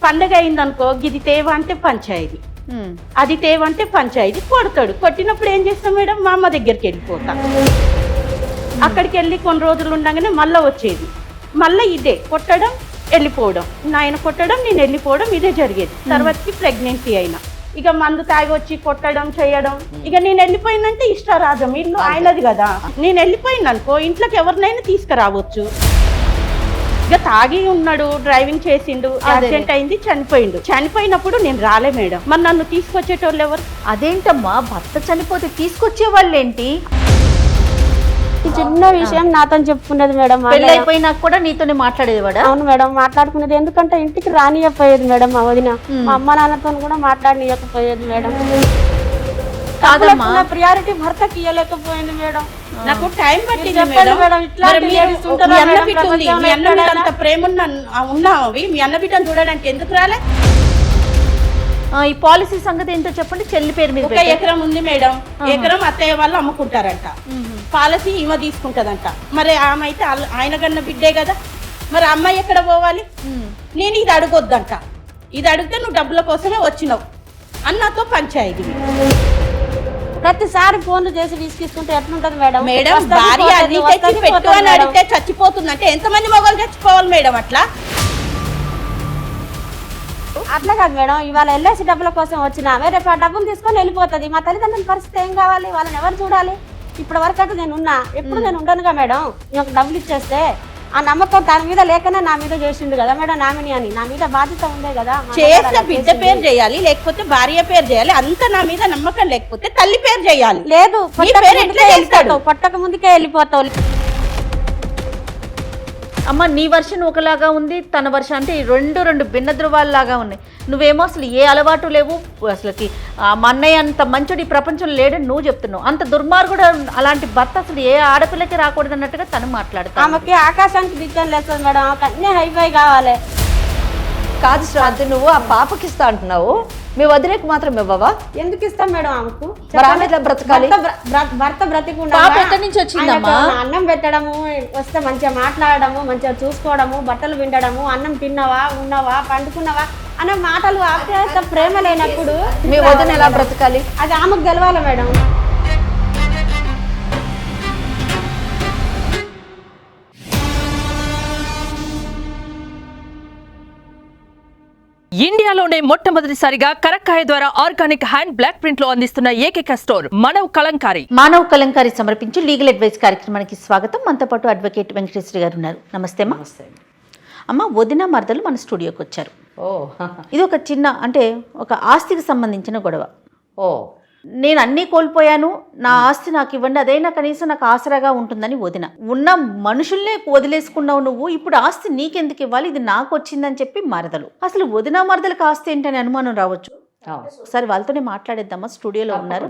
పండగ అయిందనుకో ఇది తేవ అంటే పంచాయతీ, అది తేవ అంటే పంచాయతీ. కొడతాడు. కొట్టినప్పుడు ఏం చేస్తాం మేడం, మా అమ్మ దగ్గరికి వెళ్ళిపోతా. అక్కడికి వెళ్ళి కొన్ని రోజులు ఉండగానే మళ్ళీ వచ్చేది. మళ్ళీ ఇదే కొట్టడం వెళ్ళిపోవడం, నాయన కొట్టడం నేను వెళ్ళిపోవడం, ఇదే జరిగేది. తర్వాతకి ప్రెగ్నెన్సీ అయినా ఇక మందు తాగి వచ్చి కొట్టడం చేయడం. ఇక నేను వెళ్ళిపోయిందంటే ఇష్టారాజం, ఇల్లు ఆయనది కదా. నేను వెళ్ళిపోయిందనుకో ఇంట్లోకి ఎవరినైనా తీసుకురావచ్చు. ఇక తాగి ఉన్నాడు, డ్రైవింగ్ చేసిండు, యాక్సిడెంట్ అయింది, చనిపోయిండు. చనిపోయినప్పుడు నేను రాలే మేడం, మరి నన్ను తీసుకొచ్చేటోళ్ళు ఎవరు? అదేంటమ్మా, భర్త చనిపోతే తీసుకొచ్చే వాళ్ళేంటి? చిన్న విషయం నాతో చెప్పుకునేది మేడం. పెళ్లి అయిపోయినా కూడా నీతోనే మాట్లాడేవాడా? అవును మేడం, మాట్లాడుకునేది. ఎందుకంటే ఇంటికి రానియకపోయేది మేడం మా వదిన. మా అమ్మ నాన్నతో కూడా మాట్లాడనియకపోయేది మేడం. కాదమ్మా, ప్రియారిటీ భర్తకి ఇవ్వలేకపోయింది మేడం. నాకు టైం పట్టింది చెప్పండి మేడం. ఇట్లా మీ అన్న బిడ్డ ఉంది, మీ అన్న మీద అంత ప్రేమ ఉన్నావి, మీ అన్న బిడ్డను చూడడానికి ఎందుకు రాలే? ఈ పాలసీ సంగతి ఏంటో చెప్పండి. చెల్లి పేరు మీద ఒక ఎకరం ఉంది మేడం, ఎకరం అత్తయ్య వాళ్ళు అమ్ముకుంటారంట, పాలసీ ఈమె తీసుకుంటదంట. మరి ఆమె అయితే ఆయన కన్నా బిడ్డే కదా, మరి అమ్మాయి ఎక్కడ పోవాలి? నేను ఇది అడగొద్దంట, ఇది అడిగితే నువ్వు డబ్బుల కోసమే వచ్చినావు అన్నతో పంచాయతీ. ప్రతిసారి ఫోన్లు చేసి విసిగిస్తుంటే ఎట్లుంటది మేడం? మేడం భార్య అన్ని తెచ్చి పెట్టు అని అడిగితే చచ్చిపోతుందంటే ఎంతమంది మొగలు చచ్చిపోవాలి మేడం? అట్లా కాదు మేడం, ఇవాళ ఎల్ఐసి డబ్బుల కోసం వచ్చినామే, రేపు ఆ డబ్బులు తీసుకొని వెళ్ళిపోతుంది. మా తల్లిదండ్రుల పరిస్థితి ఏం కావాలి? వాళ్ళని ఎవరు చూడాలి? ఇప్పటి వరకు అయితే నేను ఉన్నా, ఎప్పుడు నేను ఉండనుగా మేడం. నాకు డబ్బులు ఇచ్చేస్తే ఆ నమ్మకం తన మీద లేకనే నా మీద చేసిండు కదా మేడం, నామిని అని. నా మీద బాధ్యత ఉందే కదా. చేసిన బిడ్డ పేరు చేయాలి, లేకపోతే భార్య పేరు చేయాలి. అంత నా మీద నమ్మకం లేకపోతే తల్లి పేరు చేయాలి. లేదు, కొట్టక ముందుకే వెళ్ళిపోతావు. అమ్మ, నీ వర్షన్ ఒకలాగా ఉంది, తన వర్షన్ అంటే రెండు భిన్న ధృవాల్లాగా ఉన్నాయి. నువ్వేమో అసలు ఏ అలవాటు లేవు, అసలుకి మా అన్నయ్య అంత మంచుడు ఈ ప్రపంచంలో లేడని నువ్వు చెప్తున్నావు. అంత దుర్మార్గుడు అలాంటి భర్త అసలు ఏ ఆడపిల్లకి రాకూడదు అన్నట్టుగా తను మాట్లాడుతా. ఆమెకి ఆకాశానికి దిగ్గం లేదు మేడం, ఆమెకు అన్నీ హైఫై కావాలి. కాదు శ్రాంతి, నువ్వు ఆ పాపకి ఇస్తా అంటున్నావు, మీ వదిలేకు మాత్రం ఇవ్వవా? ఎందుకు ఇస్తాం మేడం ఆమెకు? బ్రతకాలి. భర్త బ్రతికుండా ఎక్కడి నుంచి వచ్చిందమ్మా? అన్నం పెట్టడము, వస్తే మంచిగా మాట్లాడము, మంచిగా చూసుకోవడము, బట్టలు విండడము, అన్నం తిన్నావా, ఉన్నావా, పండుకున్నావా అనే మాటలు ఆప్యాయత ప్రేమ లేనప్పుడు మీ వదిన ఎలా బ్రతకాలి? అది ఆమెకు గెలవాలి మేడం. ఇండియాలోనే మొట్టమొదటిసారిగా కరక్కాయ ద్వారా ఆర్గానిక్ హ్యాండ్ బ్లాక్ ప్రింట్ లో అందిస్తున్న ఏకైక స్టోర్ మానవ్ కలంకారీ. మానవ్ కలంకారీ సమర్పించు లీగల్ అడ్వైస్ కార్యక్రమానికి స్వాగతం. మనతో పాటు అడ్వకేట్ వెంకటేశ్వరి గారు ఉన్నారు. నమస్తే అమ్మా. అమ్మ, వదిన మరదలు మన స్టూడియోకి వచ్చారు. ఇది ఒక చిన్న అంటే ఒక ఆస్తికి సంబంధించిన గొడవ. నేను అన్నీ కోల్పోయాను, నా ఆస్తి నాకు ఇవ్వండి, అదైనా కనీసం నాకు ఆసరాగా ఉంటుందని వదిన. ఉన్న మనుషుల్నే వదిలేసుకున్నావు నువ్వు, ఇప్పుడు ఆస్తి నీకెందుకు ఇవ్వాలి, ఇది నాకు వచ్చిందని చెప్పి మరదలు. అసలు వదిన మరదలకు ఆస్తి ఏంటని అనుమానం రావచ్చు. ఒకసారి వాళ్ళతోనే మాట్లాడేద్దామా? స్టూడియోలో ఉన్నారు.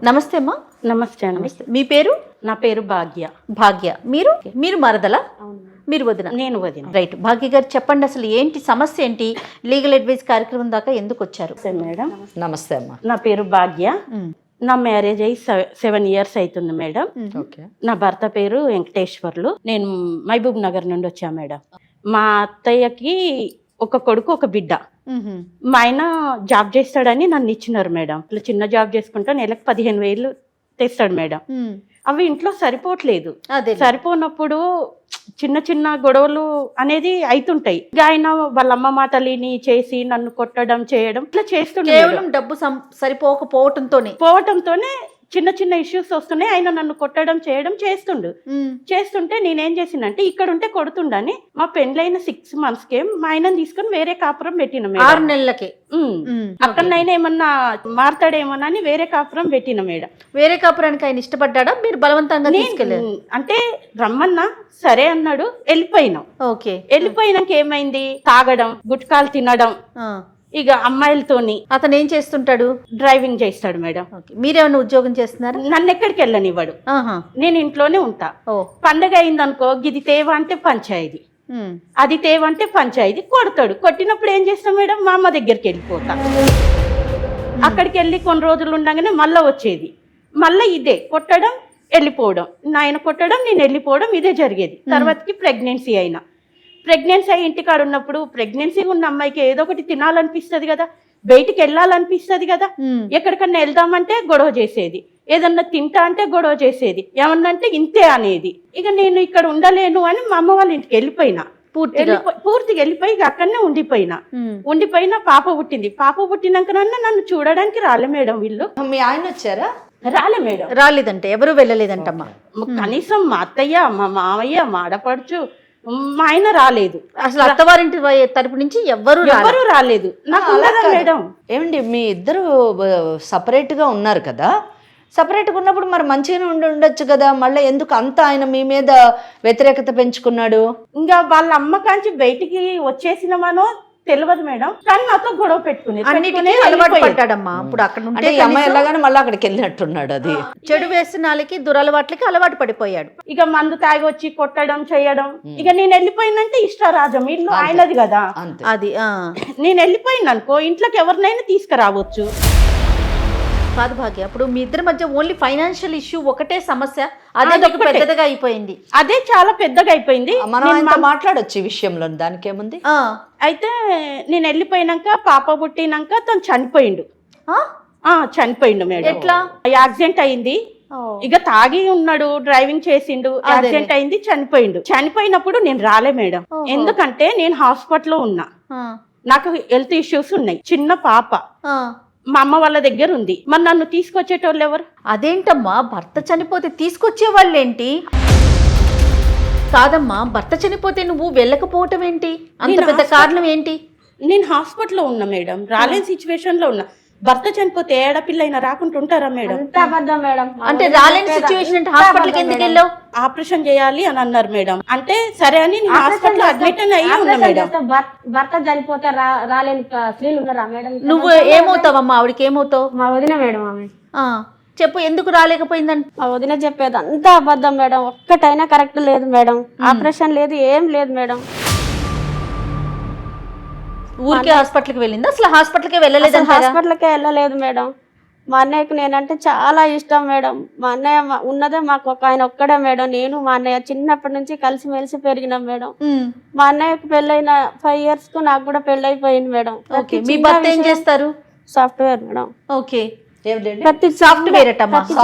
నమస్తే అమ్మా. నమస్తే అండి. మీ పేరు? నా పేరు భాగ్య. భాగ్య. మీరు మరదలా? మీరు వదిన? నేను వదిన. రైట్. భాగ్య గారు చెప్పండి, అసలు ఏంటి సమస్య, ఏంటి లీగల్ అడ్వైస్ కార్యక్రమం దాకా ఎందుకు వచ్చారు? మేడం నమస్తే అమ్మా. నా పేరు భాగ్య. నా మ్యారేజ్ అయ్యి 7 years అవుతుంది మేడం. నా భర్త పేరు వెంకటేశ్వర్లు. నేను మహబూబ్ నగర్ నుండి వచ్చా మేడం. మా అత్తయ్యకి ఒక కొడుకు, ఒక బిడ్డ. మా ఆయన జాబ్ చేస్తాడని నన్ను ఇచ్చినారు మేడం. ఇట్లా చిన్న జాబ్ చేసుకుంటా నెలకు 15,000 తెస్తాడు మేడం. అవి ఇంట్లో సరిపోవట్లేదు. సరిపోనప్పుడు చిన్న చిన్న గొడవలు అనేది అవుతుంటాయి. ఆయన వాళ్ళ అమ్మ మాటలిని చేసి నన్ను కొట్టడం చేయడం ఇట్లా చేస్తుండే. కేవలం డబ్బు పోవటంతోనే చిన్న చిన్న ఇష్యూస్ వస్తున్నాయి. ఆయన నన్ను కొట్టడం చేయడం చేస్తుంటే నేనేం చేసినంటే ఇక్కడ ఉంటే కొడుతుండని మా పెండ్లైన 6 months మా ఆయనని తీసుకొని వేరే కాపురం పెట్టిన. 6 నెలలకి అక్కడనైనా ఏమన్నా మారతాడేమోనని వేరే కాపురం పెట్టిన మేడం. వేరే కాపురానికి ఆయన ఇష్టపడ్డా? మీరు బలవంతంగా తీసుకెళ్ళారు? అంటే రమ్మన్నా సరే అన్నాడు, వెళ్ళిపోయినాం. ఓకే. వెళ్ళిపోయినాక ఏమైంది, తాగడం, గుట్కాలు తినడం, ఇక అమ్మాయిలతోని. అతను ఏం చేస్తుంటాడు? డ్రైవింగ్ చేస్తాడు మేడం. మీరేమన్నా ఉద్యోగం చేస్తున్నారు? నన్ను ఎక్కడికి వెళ్ళనివ్వడు, నేను ఇంట్లోనే ఉంటా. పండగ అయిందనుకో ఇది తేవ అంటే పంచాయతీ, అది తేవ అంటే పంచాయతీ. కొడతాడు. కొట్టినప్పుడు ఏం చేస్తాం మేడం, మా అమ్మ దగ్గరికి వెళ్ళిపోతా. అక్కడికి వెళ్ళి కొన్ని రోజులు ఉండగానే మళ్ళీ వచ్చేది. మళ్ళీ ఇదే కొట్టడం వెళ్ళిపోవడం, నాయన కొట్టడం నేను వెళ్ళిపోవడం, ఇదే జరిగేది. తర్వాతకి ప్రెగ్నెన్సీ అయినా ప్రెగ్నెన్సీ అయ్యి ఇంటికాడ ఉన్నప్పుడు ప్రెగ్నెన్సీ ఉన్న అమ్మాయికి ఏదో ఒకటి తినాలనిపిస్తది కదా, బయటికి వెళ్ళాలనిపిస్తది కదా. ఎక్కడికన్నా వెళ్దామంటే గొడవ చేసేది, ఏదన్నా తింటా అంటే గొడవ చేసేది, ఏమన్నా అంటే ఇంతే అనేది. ఇక నేను ఇక్కడ ఉండలేను అని మా అమ్మ వాళ్ళ ఇంటికి వెళ్ళిపోయినా, పూర్తిగా వెళ్ళిపోయి ఇక అక్కడనే ఉండిపోయినా. పాప పుట్టింది. పాప పుట్టినాకనన్నా నన్ను చూడడానికి రాలే మేడం వీళ్ళు. మీ ఆయన వచ్చారా? రాలే మేడం. రాలేదంటే ఎవరు వెళ్ళలేదంటమ్మా. కనీసం మా అత్తయ్య, మా మామయ్య, మా ఆడపడుచు, మా ఆయన రాలేదు. అసలు అత్తవారింటి తరపు నుంచి ఎవరు రాలేదు. నాకు ఉన్నదా మేడం? ఏమండి మీ ఇద్దరు సపరేట్ గా ఉన్నారు కదా, సపరేట్గా ఉన్నప్పుడు మరి మంచిగానే ఉండొచ్చు కదా, మళ్ళీ ఎందుకు అంత ఆయన మీ మీద వ్యతిరేకత పెంచుకున్నాడు? ఇంకా వాళ్ళ అమ్మ కాంచి బయటికి వచ్చేసినమానో తెలియదు మేడం, కానీ నాతో గొడవ పెట్టుకుని అలవాటు పడ్డాడమ్మా. ఇప్పుడు అక్కడ అంటే ఈ అమ్మాయి ఎలాగానే మళ్ళీ అక్కడికి వెళ్ళినట్టున్నాడు. అది చెడు వ్యసనాలకి దురలవాట్లకి అలవాటు పడిపోయాడు. ఇక మందు తాగి వచ్చి కొట్టడం చేయడం. ఇక నేను వెళ్ళిపోయినంటే ఇష్టరాజం, ఇల్లు ఆయనది కదా. అది నేను వెళ్ళిపోయిన అనుకో ఇంట్లోకి ఎవరినైనా తీసుకురావచ్చు. కాదు భాగ్య, అప్పుడు మీ ఇద్దరి మధ్య ఓన్లీ ఫైనాన్షియల్ ఇష్యూ ఒకటే సమస్య, అదే పెద్దగా అయిపోయింది. అదే చాలా పెద్దగా అయిపోయింది. మనం మాట్లాడొచ్చు ఈ విషయంలో, దానికి ఏముంది. అయితే నేను వెళ్ళిపోయినాక పాప పుట్టినాక తను చనిపోయిండు. చనిపోయిండు మేడం. ఎట్లా? యాక్సిడెంట్ అయింది. ఇక తాగి ఉన్నాడు, డ్రైవింగ్ చేసిండు, యాక్సిడెంట్ అయింది, చనిపోయిండు. చనిపోయినప్పుడు నేను రాలే మేడం, ఎందుకంటే నేను హాస్పిటల్లో ఉన్నా, నాకు హెల్త్ ఇష్యూస్ ఉన్నాయి, చిన్న పాప మా అమ్మ వాళ్ళ దగ్గర ఉంది. మరి నన్ను తీసుకొచ్చేటోళ్ళు ఎవరు? అదేంటమ్మా, భర్త చనిపోతే తీసుకొచ్చే వాళ్ళేంటి? కాదమ్మా, భర్త చనిపోతే నువ్వు వెళ్ళకపోవటం ఏంటి? అంత పెద్ద కారణం ఏంటి? నేను హాస్పిటల్లో ఉన్నా మేడం, రాలేని సిచ్యువేషన్ లో ఉన్నా. భర్త చనిపోతే ఏడపిల్ల అయినా రాకుండా ఉంటారా మేడం? మేడం అంటే రాలేని సిచ్యువేషన్ అంటే హాస్పిటల్కి ఎందుకు వెళ్ళావు? ఆపరేషన్ చేయాలి అని అన్నారు మేడం. అంటే సరే అని హాస్పిటల్ అడ్మిట్ అయ్యి ఉన్నా మేడం. భర్త చనిపోతే రాలేని స్త్రీలు ఉన్నారా మేడం? నువ్వు ఏమవుతావమ్మా? ఆవిడకి ఏమవుతావు? మా వదిన మేడం ఆమె. చెప్పు, ఎందుకు రాలేకపోయిందంట? మా వదిన చెప్పేది అంతా అబద్ధం మేడం, ఒక్కటైనా కరెక్ట్ లేదు మేడం. ఆపరేషన్ లేదు, ఏం లేదు మేడం. ఊరికే హాస్పిటల్కి వెళ్ళింది? అసలు హాస్పిటల్కే వెళ్ళలేదు? హాస్పిటల్కే వెళ్ళలేదు మేడం. మా అన్నయ్యకు నేనంటే చాలా ఇష్టం మేడం. మా అన్నయ్య ఉన్నదే మాకు ఆయన ఒక్కడే మేడం. నేను మా అన్నయ్య చిన్నప్పటి నుంచి కలిసిమెలిసి పెరిగినాం మేడం. మా అన్నయ్యకు పెళ్ళైన 5 years కు నాకు కూడా పెళ్ళైపోయింది మేడం. మీ భర్త ఏం చేస్తారు? Software madam. ఓకే, ప్రతి సాఫ్ట్వేర్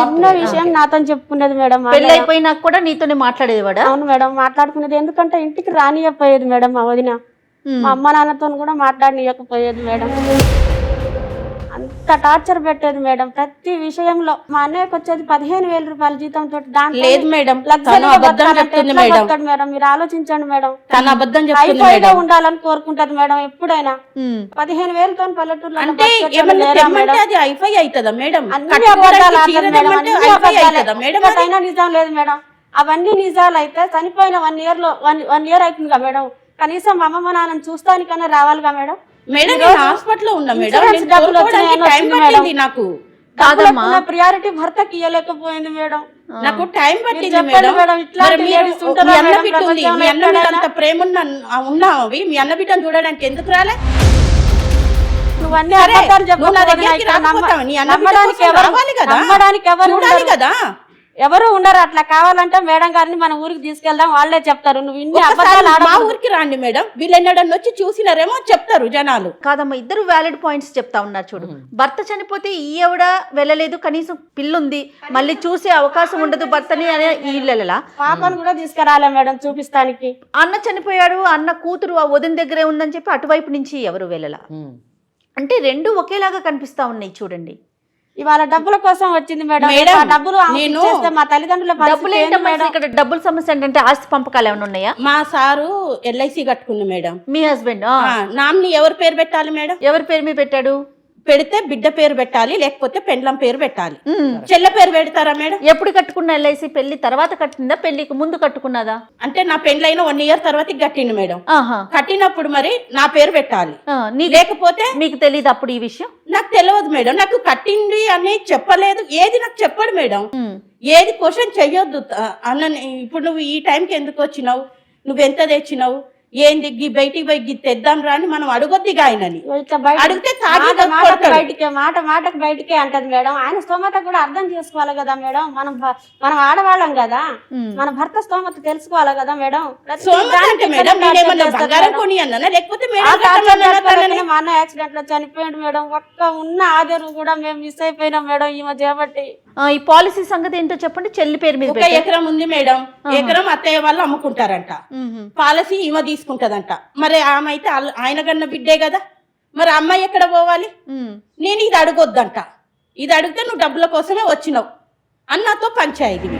చిన్న విషయం నాతో చెప్పుకునేది మేడం. పెళ్ళైపోయినాక కూడా నీతోనే మాట్లాడేది? అవును మేడం, మాట్లాడుకునేది. ఎందుకంటే ఇంటికి రానియకపోయేది మేడం మా వదిన. మా అమ్మ నాన్నతో కూడా మాట్లాడనీయకపోయేది మేడం. అంత టార్చర్ పెట్టేది మేడం ప్రతి విషయంలో. మా అన్నయ్యకి వచ్చేది 15,000 రూపాయల జీతంతో. లేదు మేడం, మేడం మీరు ఆలోచించండి మేడం. తన అబద్ధం హైఫైగా ఉండాలని కోరుకుంటది మేడం ఎప్పుడైనా. 15,000తో పల్లెటూరులో అంటే హైఫై అవుతుందా మేడం? అన్ని అబద్ధాలు ఒకటైనా నిజం లేదు మేడం. అవన్నీ నిజాలు అయితే చనిపోయిన 1 year అవుతుందిగా మేడం. కనీసం మా అమ్మమ్మ నాన్నని చూస్తానికన్నా రావాలిగా మేడం. హాస్పిటల్లో ఉన్నా మేడం, నాకు ప్రియారిటీ భర్తకి ఇవ్వలేకపోయింది మేడం. నాకు టైం పట్టింది మేడం. మీ అన్న అంత ప్రేమ ఉన్నావి, మీ అన్న బిడ్డను చూడడానికి ఎందుకు రాలే? నువ్వన్నీ అబద్ధాలు కదా, ఎవరు ఉండరు. అట్లా కావాలంటే మేడం గారిని మన ఊరికి తీసుకెళ్దాం, వాళ్ళే చెప్తారు. నువ్వు ఇన్ని అబద్ధాలు మా ఊరికి రండి మేడం, వీళ్ళెన్నడన్నా వచ్చి చూసినారేమో చెప్తారు జనాలు. కాదమ్మా, ఇద్దరు వ్యాలిడ్ పాయింట్స్ చెప్తా ఉన్నారు. చూడు, భర్త చనిపోతే ఈవిడ వెళ్ళలేదు, కనీసం పిల్లుంది, మళ్ళీ చూసే అవకాశం ఉండదు భర్తని అనే ఇళ్ళలా. పాపను కూడా తీసుకురాలే మేడం చూపిస్తానికి. అన్న చనిపోయాడు, అన్న కూతురు ఆ వదిన దగ్గరే ఉందని చెప్పి అటువైపు నుంచి ఎవరు వెళ్ళలా. అంటే రెండు ఒకేలాగా కనిపిస్తా ఉన్నాయి. చూడండి, ఇవాళ డబ్బుల కోసం వచ్చింది మేడం. డబ్బులు మా తల్లిదండ్రుల ఇక్కడ డబ్బుల సమస్య ఏంటంటే ఆస్తి పంపకాలు ఏమైనా ఉన్నాయా? మా సారు LIC కట్టుకుంది మేడం. మీ హస్బెండ్ నామిని ఎవరి పేరు పెట్టాలి మేడం? ఎవరి పేరు మీద పెట్టాడు? పెడితే బిడ్డ పేరు పెట్టాలి, లేకపోతే పెండ్లం పేరు పెట్టాలి. చెల్ల పేరు పెడతారా మేడం? ఎప్పుడు కట్టుకున్న LIC? పెళ్లి తర్వాత కట్టిందా, పెళ్లికి ముందు కట్టుకున్నదా? అంటే నా పెండ్లైన 1 year తర్వాత కట్టింది మేడం. కట్టినప్పుడు మరి నా పేరు పెట్టాలి, లేకపోతే మీకు తెలియదు అప్పుడు ఈ విషయం? నాకు తెలియదు మేడం, నాకు కట్టింది అని చెప్పలేదు, ఏది నాకు చెప్పాడు మేడం. ఏది క్వశ్చన్ చెయ్యొద్దు అన్న. ఇప్పుడు నువ్వు ఈ టైంకి ఎందుకు వచ్చినావు, నువ్వు ఎంత తెచ్చినావు, ఏంది గీ బయటికి పోయి గీ తెద్దాం రా అని మనం అడగొద్దిగా ఆయనని. ఇట్లా బయట అడిగితే తాగి మాట మాటకు కొడతాడు. బయటికే మాటకు బయటికే అంటది మేడం. ఆయన స్తోమత కూడా అర్థం చేసుకోవాలి కదా మేడం. మనం ఆడవాళ్ళం కదా, మన భర్త స్తోమత తెలుసుకోవాలి కదా మేడం. ప్రతి సోమత దానికి అంటే ఇక్కడ మేడం నేనేమన్నా చేస్తారు బంగారం మేడం. కొని అన్నానా లేకపోతే ఆ మేడం టార్చర్ కట్టమన్నానా తనని? పెట్టుకోలేకనే మా అన్న యాక్సిడెంట్ లో చనిపోయాడు మేడం. ఒక్క ఉన్న ఆధారం కూడా మేము మిస్ అయిపోయినాం మేడం ఈమె చేపట్టి. ఈ పాలసీ సంగతి ఏంటో చెప్పండి. చెల్లి పేరు మీద ఒక ఎకరం ఉంది మేడం. ఎకరం అత్తయ్య వాళ్ళు అమ్ముకుంటారంట. పాలసీ ఈమె తీసుకుంటదంట. మరి ఆమె అయితే ఆయన కన్నా బిడ్డే కదా, మరి అమ్మాయి ఎక్కడ పోవాలి? నేను ఇది అడగొద్దంట. ఇది అడిగితే నువ్వు డబ్బుల కోసమే వచ్చినావు అన్నతో పంచాయతీ.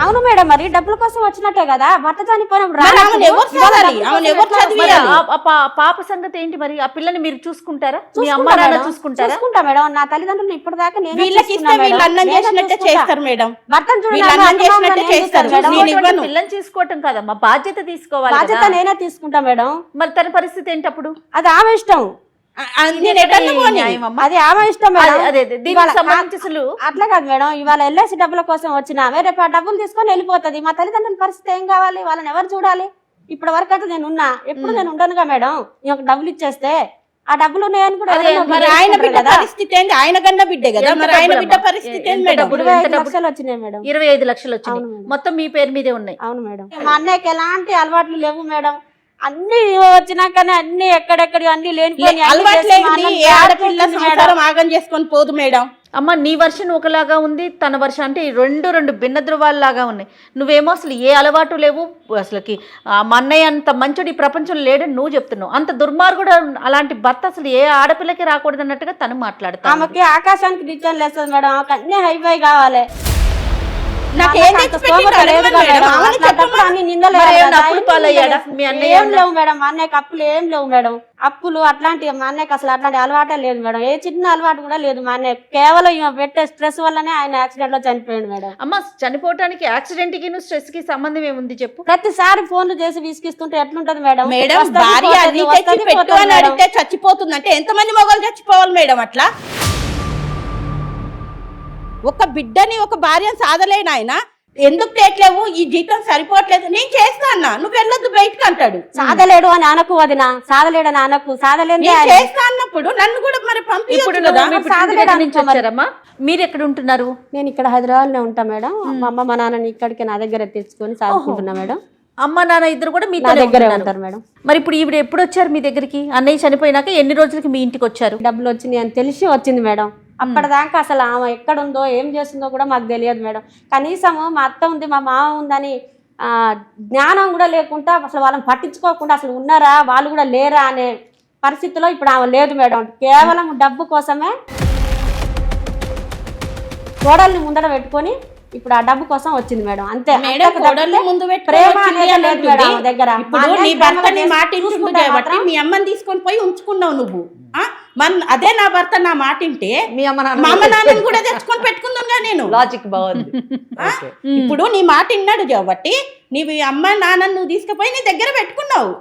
అవును మేడం, మరి డబ్బుల కోసం వచ్చినట్టే కదా. భర్త చనిపోయినప్పుడు మరి ఆమెను ఎవరు చదవాలి? ఆమెను ఎవరు చదివియాలి? పాప సంగతి ఏంటి మరి? ఆ పిల్లని మీరు చూసుకుంటారా? మీ అమ్మ నాన్న చూసుకుంటారా? చూసుకుంటా మేడం. నా తల్లిదండ్రులు ఇప్పటిదాకా నేను వీళ్ళకి ఇస్తే వీళ్ళు అన్నం చేసినట్టే చేస్తారు మేడం. భర్తను వీళ్ళు అన్నం చేసినట్టే చేస్తారు. నేను ఇవ్వను. పిల్లని తీసుకోవటం కాదమ్మా, బాధ్యత తీసుకోవాలి బాధ్యత కదా. నేనే తీసుకుంటా మేడం. మరి తన పరిస్థితి ఏంటి అప్పుడు? అది ఆమె ఇష్టం. నేను ఎటన్నా పోనీ. అది ఆమె ఇష్టం మేడం. అదే దీనికి ఇవాళ సంబంధించి అసలు అట్లా కాదు మేడం. ఇవాళ ఎల్ఐసి డబ్బుల కోసం వచ్చిన ఆమె రేపు ఆ డబ్బులు తీసుకొని వెళ్ళిపోతుంది. మా తల్లిదండ్రుల పరిస్థితి ఏం కావాలి? వాళ్ళని ఎవరు చూడాలి? ఇప్పటి వరకు అయితే నేను ఉన్నా, ఎప్పుడు నేను ఉండనుగా మేడం. ఒక డబ్బులు ఇచ్చేస్తే ఆ డబ్బులు ఉన్నాయని కూడా ఎవరైనా మరి ఆయన బిడ్డ పరిస్థితి ఏంది? ఆయన కన్నా బిడ్డే కదా, మరి ఆయన బిడ్డ పరిస్థితి ఏంది మేడం? 25 లక్షలు వచ్చినాయి మేడం. 25 లక్షలు వచ్చినాయి. మొత్తం మీ పేరు మీదే ఉన్నాయి. అవును మేడం. మా అన్నయ్యకి ఎలాంటి అలవాట్లు లేవు మేడం. అన్ని వచ్చినాకనే అన్ని ఎక్కడెక్కడ అన్ని లేనిపోయి అలవాట్లేంది. ఏ ఆడపిల్ల సంసారం ఆగం చేసుకొని పోదు మేడం. అమ్మ నీ వర్షన్ ఒకలాగా ఉంది, తన వర్షన్ అంటే రెండు భిన్న ధృవాల్లాగా ఉన్నాయి. నువ్వేమో అసలు ఏ అలవాటు లేవు, అసలుకి మా అన్నయ్య అంత మంచుడు ఈ ప్రపంచంలో లేడని నువ్వు చెప్తున్నావు. అంత దుర్మార్గుడు అలాంటి భర్త అసలు ఏ ఆడపిల్లకి రాకూడదు అన్నట్టుగా తను మాట్లాడతా. ఆమెకి ఆకాశానికి రిటర్న్ లేస్తుంది మేడం. ఆమెకు అన్ని హైఫై కావాలి. నాకు ఏం తెచ్చి పెట్టిండు అడగమని మేడం. ఆమెను చెప్పమని. అన్ని నిందలు అప్పులు పాలయ్యాడా మీ అన్నయ్య? ఏం లేవు మేడం. మా అన్నయ్యకి అప్పులు ఏం లేవు మేడం. అప్పులు అట్లాంటి మా అన్నయ్యకి అసలు అట్లాంటి అలవాటే లేదు మేడం. ఏ చిన్న అలవాటు కూడా లేదు మా అన్నయ్య. కేవలం ఈమె పెట్టే స్ట్రెస్ వల్లనే ఆయన యాక్సిడెంట్ లో చనిపోయాడు మేడం. అమ్మ చనిపోవటానికి యాక్సిడెంట్ కి స్ట్రెస్ కి సంబంధం ఏముంది చెప్పు? ప్రతిసారి ఫోన్లు చేసి విసిగిస్తుంటే ఎట్లుంటది మేడం? మేడం వస్తది, భార్య పోతది, అన్ని వస్తది, తెచ్చి పెట్టు పోతది అని మేడం. అడిగితే చచ్చిపోతుందంటే ఎంతమంది మొగలు చచ్చిపోవాలి మేడం? అట్లా ఒక బిడ్డని ఒక భార్యను సాధలేను ఆయన. ఎందుకు తేట్లేవు? ఈ జీతం సరిపోవట్లేదు, నేను చేస్తా అన్నా, నువ్వు వెళ్ళొద్దు బయటకు అంటాడు. సాధలేడు అని అనకు వదిన, సాధలేడు అని అనకు. సాధలేని నేను చేస్తా అన్నప్పుడు నన్ను కూడా మరి ఇప్పుడు పంపించు నువ్వు కదా. మీ పుట్టింటి దగ్గర నుంచి వచ్చారమ్మా? మీరు ఎక్కడ ఉంటున్నారు? నేను ఇక్కడ హైదరాబాద్ లో ఉంటా మేడం. మా అమ్మ మా నాన్నని ఇక్కడికి నా దగ్గర తెచ్చుకొని చదువుకుంటున్నా మేడం. అమ్మ నాన్న ఇద్దరు కూడా మీతో నా దగ్గరే ఉంటారు మేడం. మరి ఇప్పుడు ఈవిడ ఎప్పుడు వచ్చారు మీ దగ్గరికి? అన్నయ్య చనిపోయినాక ఎన్ని రోజులకి మీ ఇంటికి వచ్చారు? డబ్బులు వచ్చినాయి అని తెలిసి వచ్చింది మేడం. అప్పటిదాకా అసలు ఆమె ఎక్కడుందో ఏం చేస్తుందో కూడా మాకు తెలియదు మేడం. కనీసము మా అత్త ఉంది మా మామ ఉందని జ్ఞానం కూడా లేకుండా అసలు వాళ్ళని పట్టించుకోకుండా అసలు ఉన్నారా వాళ్ళు కూడా లేరా అనే పరిస్థితిలో ఇప్పుడు ఆమె లేదు మేడం. కేవలం డబ్బు కోసమే కోడల్ని ముందర పెట్టుకొని ఇప్పుడు ఆ డబ్బు కోసం వచ్చింది మేడం. అంతే. మేడం కోడల్ని ముందు పెట్టుకొని ప్రేమ వచ్చింది అనేది అని లేదు మేడం ఆమె అంటుంది. దగ్గర. ఇప్పుడు నీ భర్త నీ మాట ఇంటుండు కాబట్టి మీ అమ్మని తీసుకొని పోయి ఉంచుకున్నావు నువ్వు. అదే నా భర్త నా మాట ఇంటే మీ అమ్మ మా అమ్మ నాన్నని కూడా తెచ్చుకొని పెట్టుకుందాంగా నేను. లాజిక్ బాగుంది. ఇప్పుడు నీ మాట విన్నాడు కాబట్టి నీవు అమ్మ నాన్నని నువ్వు తీసుకుపోయి నీ దగ్గర పెట్టుకున్నావు.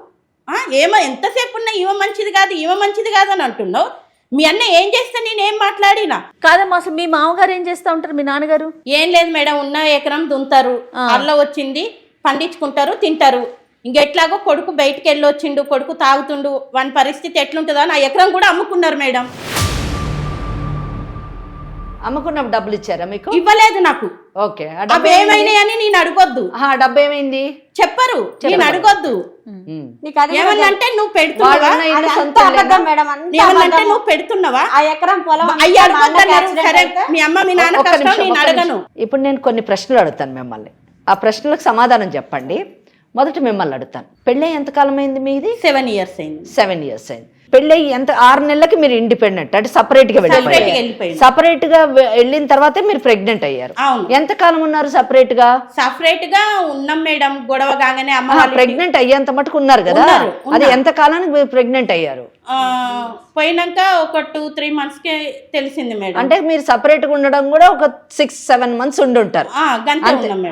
ఏమో ఎంతసేపు ఉన్నా ఈమె మంచిది కాదు ఈమె మంచిది కాదు అని అంటున్నావు. మీ అన్న ఏం చేస్తా నేనేం మాట్లాడినా కాదమ్మా. అసలు మీ మామగారు ఏం చేస్తా ఉంటారు? మీ నాన్నగారు? ఏం లేదు మేడం, ఉన్న ఎకరం దుంతారు, అల్ల వచ్చింది పండించుకుంటారు తింటారు. ఇంకెట్లాగో కొడుకు బయటికి వెళ్ళి వచ్చిండు, కొడుకు తాగుతుండు, వాని పరిస్థితి ఎట్లుంటుందో అని ఆ ఎకరం కూడా అమ్ముకున్నారు మేడం. అమ్ముకున్నప్పుడు డబ్బులు ఇచ్చారా మీకు? ఇవ్వలేదు నాకు. ఓకే. అవి ఏమైనాయని నేను అడగొద్దు. డబ్బు ఏమైంది చెప్పరు, నేను అడగొద్దు. ఏమన్నంటే నువ్వు పెడుతున్నావా, ఏమన్నంటే నువ్వు పెడుతున్నావా, ఆ ఎకరం పొలం అయ్యి అడగొద్దన్నారు. సరే మీ అమ్మ మీ నాన్న కష్టం నేను అడగను. ఇప్పుడు నేను కొన్ని ప్రశ్నలు అడుగుతాను మిమ్మల్ని. ఆ ప్రశ్నలకు సమాధానం చెప్పండి. మొదట మిమ్మల్ని అడుగుతాను. పెళ్ళి ఎంతకాలం అయింది మీది? 7 years అయింది. 7 years అయింది. పెళ్ళి 6 నెలలకి మీరు ఇండిపెండెంట్ అంటే సపరేట్ గా వెళ్ళిపోయారు. సపరేట్ గా వెళ్ళిన తర్వాతే మీరు ప్రెగ్నెంట్ అయ్యారు. ఎంత కాలం ఉన్నారు సపరేట్ గా? సపరేట్ గా ఉన్నాం మేడం. గొడవ కాగానే అమ్మ ప్రెగ్నెంట్ అయ్యేంత మటుకు ఉన్నారు కదా, అది ఎంత కాలానికి మీరు ప్రెగ్నెంట్ అయ్యారు? పోయినాక ఒక 2-3 months కే తెలిసింది మేడం. అంటే మీరు సపరేట్ గా ఉండడం కూడా ఒక 6-7 months ఉండి ఉంటారు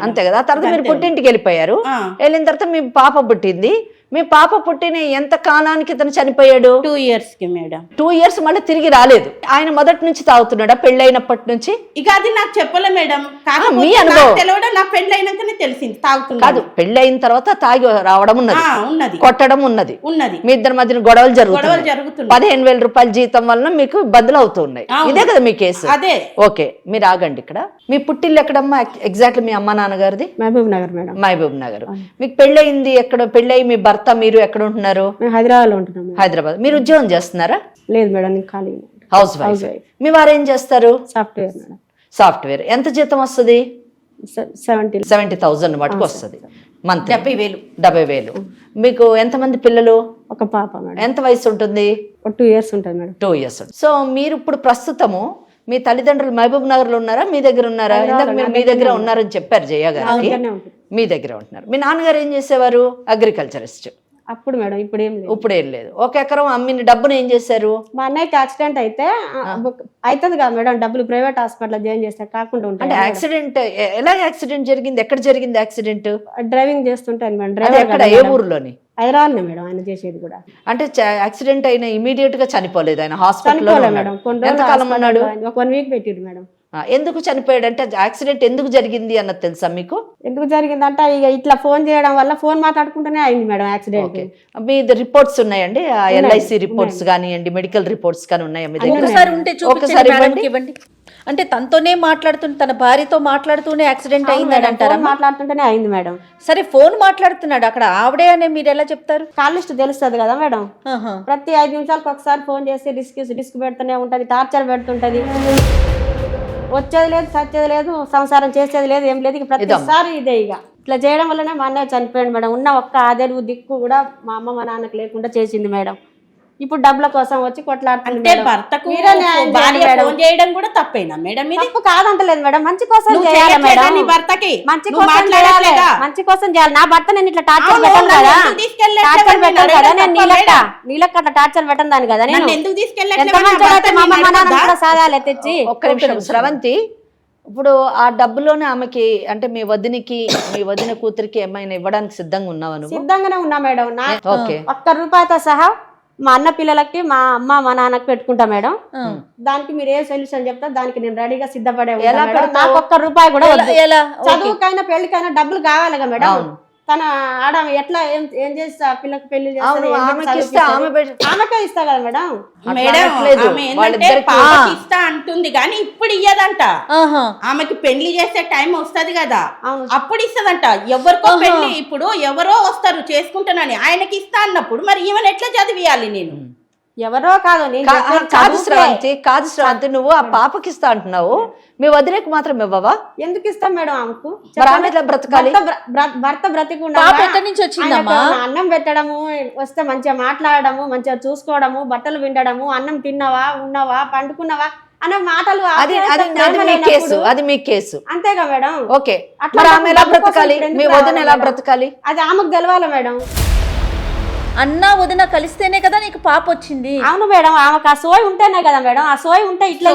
అంతే కదా. తర్వాత మీరు పుట్టింటికి వెళ్ళిపోయారు. వెళ్ళిన తర్వాత మీ పాప పుట్టింది. మీ పాప పుట్టిన ఎంత కాలానికి ఇతను చనిపోయాడు? 2 years కి మేడం. 2 years మళ్ళీ తిరిగి రాలేదు. ఆయన మొదటి నుంచి తాగుతున్నాడా పెళ్ళైనప్పటి నుంచి? ఇక అది నాకు చెప్పలే మేడం. మీ అనుభవం తెలియడం నా పెళ్ళైనాకనే తెలిసింది తాగుతున్నా. కాదు, పెళ్ళైన తర్వాత తాగి రావడం ఉన్నది, ఉన్నది, కొట్టడం ఉన్నది, మీ ఇద్దరి మధ్యన గొడవలు జరుగుతున్నాయి. 15,000 రూపాయల జీతం వలన మీకు ఇబ్బందులు అవుతున్నాయి. ఇదే కదా మీ కేసు? అదే. ఓకే, మీరు ఆగండి. ఇక్కడ మీ పుట్టిల్లు ఎక్కడమ్మా ఎగ్జాక్ట్లీ? మీ అమ్మ నాన్నగారిది మహబూబ్ నగర్ మేడం. మహబూబ్ నగర్. మీకు పెళ్ళయింది ఎక్కడ? పెళ్ళయి మీ భర్త మీరు ఎక్కడ ఉంటున్నారు? హైదరాబాద్ లో ఉంటున్నాం. హైదరాబాద్. మీరు ఉద్యోగం చేస్తున్నారా? లేదు మేడం, ఖాళీ హౌస్ వైఫ్. మీ వారు ఏం చేస్తారు? Software madam. సాఫ్ట్వేర్. ఎంత జీతం వస్తుంది? 70,000 మటుకు వస్తుంది మంత్. 70,000. మీకు ఎంతమంది పిల్లలు? ఒక పాప మేడం. ఎంత వయసు ఉంటుంది? 2 years ఉంటుంది మేడం. 2 years. సో మీరు ఇప్పుడు ప్రస్తుతము మీ తల్లిదండ్రులు మహబూబ్ నగర్ లో ఉన్నారా, మీ దగ్గర ఉన్నారా? ఇందాక మీరు మీ దగ్గర ఉన్నారని చెప్పారు జయ గారికి. మీ దగ్గర ఉంటున్నారు. మీ నాన్నగారు ఏం చేసేవారు? అగ్రికల్చరిస్ట్. అప్పుడు మేడం, ఇప్పుడు ఏం లేదు. ఇప్పుడు ఏం లేదు. 1 ఎకరం అమ్మిన డబ్బును ఏం చేశారు? మా అన్నయ్యకి యాక్సిడెంట్ అయితే అవుతుంది కదా మేడం, డబ్బులు ప్రైవేట్ హాస్పిటల్ జాయిన్ చేస్తే కాకుండా అంటే ఉంటాయి. యాక్సిడెంట్ ఎలా యాక్సిడెంట్ జరిగింది? ఎక్కడ జరిగింది యాక్సిడెంట్? డ్రైవింగ్ చేస్తుంటాను మేడం. అది ఎక్కడ? ఏ ఊర్లోని? హైదరాబాద్ మేడం ఆయన చేసేది కూడా. అంటే యాక్సిడెంట్ అయిన ఇమీడియట్ గా చనిపోలేదు, ఆయన హాస్పిటల్లో మేడం. ఎంత కాలం ఉన్నాడు? ఒక 1 week పెట్టిరు మేడం. ఎందుకు చనిపోయాడు? అంటే యాక్సిడెంట్ ఎందుకు జరిగింది అన్నది తెలుసా మీకు? ఎందుకు జరిగిందంటే ఇక ఇట్లా ఫోన్ చేయడం వల్ల, ఫోన్ మాట్లాడుకుంటూనే అయింది మేడం యాక్సిడెంట్. మీ రిపోర్ట్స్ ఉన్నాయండి? LIC రిపోర్ట్స్ కానివ్వండి, మెడికల్ రిపోర్ట్స్ కానీ ఉన్నాయా మీ దగ్గర? ఒకసారి ఉంటే చూపించండి మేడంకి ఇవ్వండి. అంటే తనతోనే మాట్లాడుతుంటే, తన భార్యతో మాట్లాడుతూనే యాక్సిడెంట్ అయిందని అంటారా? మాట్లాడుతుంటేనే అయింది మేడం. సరే, ఫోన్ మాట్లాడుతున్నాడు అక్కడ, ఆవిడే అనే మీరు ఎలా చెప్తారు? కాల్ లిస్ట్ తెలుస్తుంది కదా మేడం. ప్రతి 5 నిమిషాలకు ఒకసారి ఫోన్ చేసి డిస్క్ పెడుతూనే ఉంటది, టార్చర్ పెడుతుంటది. వచ్చేది లేదు, చచ్చేది లేదు, సంసారం చేసేది లేదు, ఏం లేదు. ఇక ప్రతిసారి ఇదే. ఇక ఇట్లా చేయడం వల్లనే మా అన్నయ్య చనిపోయాడు మేడం. ఉన్న ఒక్క ఆదేలు దిక్కు కూడా మా అమ్మ మా నాన్నకు లేకుండా చేసింది మేడం. ఇప్పుడు డబ్బుల కోసం వచ్చి కొట్లాడుతుంది. భర్తకు ఫోన్ చేయడం కూడా తప్పేనా మేడం? తప్పు కాదంటలేదు మేడం, మంచి కోసం చేయాలి మేడం. భర్తకి మంచి కోసం చేయాలి, మంచి కోసం చేయాలి. నా భర్త నేను ఇట్లా టార్చర్ పెట్టను కదా, టార్చర్ పెట్టను కదా నేను. నీలక్క అట్లా టార్చర్ పెట్టను దాని కదా నేను. ఎందుకు ఎంత మంచి మా అమ్మ మా నాన్న కూడా సాధాలే తెచ్చి. ఒక్క నిమిషం శ్రవంతి. ఇప్పుడు ఆ డబ్బులోనే ఆమెకి, అంటే మీ వదిన కూతురికి ఏమైనా ఇవ్వడానికి సిద్ధంగా ఉన్నావా నువ్వు? సిద్ధంగానే ఉన్నా మేడం. ₹1 సహా మా అన్న పిల్లలకి, మా అమ్మ మా నాన్నకి పెట్టుకుంటా మేడం. దానికి మీరు ఏ సొల్యూషన్ చెప్తా దానికి నేను రెడీగా సిద్ధపడే. నాకు ₹1 కూడా చదువుకైనా పెళ్లికైనా డబ్బులు కావాలిగా మేడం. తన ఆడ ఎట్లా ఏం చేస్తా, పిల్లకి పెళ్లి ఆమెకే ఇస్తా కదా మేడం. ఇస్తా అంటుంది కానీ ఇప్పుడు ఇయ్యదంట. ఆమెకి పెళ్లి చేసే టైం వస్తది కదా, అప్పుడు ఇస్తదంట. ఎవరికో పెళ్లి, ఇప్పుడు ఎవరో వస్తారు చేసుకుంటానని, ఆయనకి ఇస్తా అన్నప్పుడు మరి ఈమెను ఎట్లా చదివియాలి నేను? ఎవరో కాదు, కాదు శ్రవంతి, నువ్వు ఆ పాపకి ఇస్తా అంటున్నావు, మీ వదిలేకు మాత్రం ఇవ్వవా? ఎందుకు ఇస్తాం మేడం ఆమెకు? బ్రతకాలి. భర్త బ్రతికుండా అన్నం పెట్టడము, వస్తే మంచిగా మాట్లాడము, మంచిగా చూసుకోవడము, బట్టలు విండడము, అన్నం తిన్నావా, ఉన్నావా, పండుకున్నావా అనే మాటలు. అది మీ కేసు అంతేగా మేడం. ఓకే, ఆమె ఎలా బ్రతకాలి? మీ వదిన ఎలా బ్రతకాలి? అది ఆమెకు తెలవాలి మేడం. అన్న వదిన కలిస్తేనే కదా నీకు పాప వచ్చింది. అవును మేడం, ఆమెకు ఆ సోయి ఉంటేనే కదా మేడం. ఆ సోయి ఉంటే ఇట్లా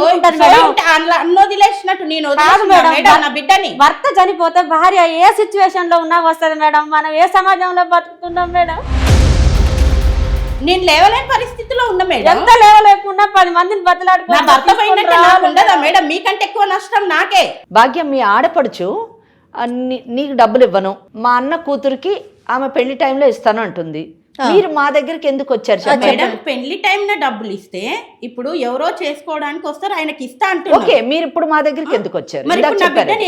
వదిలేసినట్టు నేను నా బిడ్డని. భర్త చనిపోతే భార్య ఏ సిచ్యువేషన్ లో ఉన్నా వస్తుంది మేడం. మనం ఏ సమాజంలో బతుకుతున్నాం మేడం? నేను లేవలేని పరిస్థితిలో ఉన్నా మేడం. ఎంత లేవలేకుండా 10 మందిని బతలాడుకుంటా మేడం. మీకంటే ఎక్కువ నష్టం నాకే. భాగ్యం, మీ ఆడపడుచు నీకు డబ్బులు ఇవ్వను, మా అన్న కూతురికి ఆమె పెళ్లి టైంలో ఇస్తాను అంటుంది. మీరు మా దగ్గరికి ఎందుకు వచ్చారు మేడం? పెళ్లి టైం డబ్బులు ఇస్తే ఇప్పుడు ఎవరో చేసుకోవడానికి వస్తారు, ఆయనకి ఇస్తా అంటారు. ఓకే, మీరు ఇప్పుడు మా దగ్గరికి ఎందుకు వచ్చారు?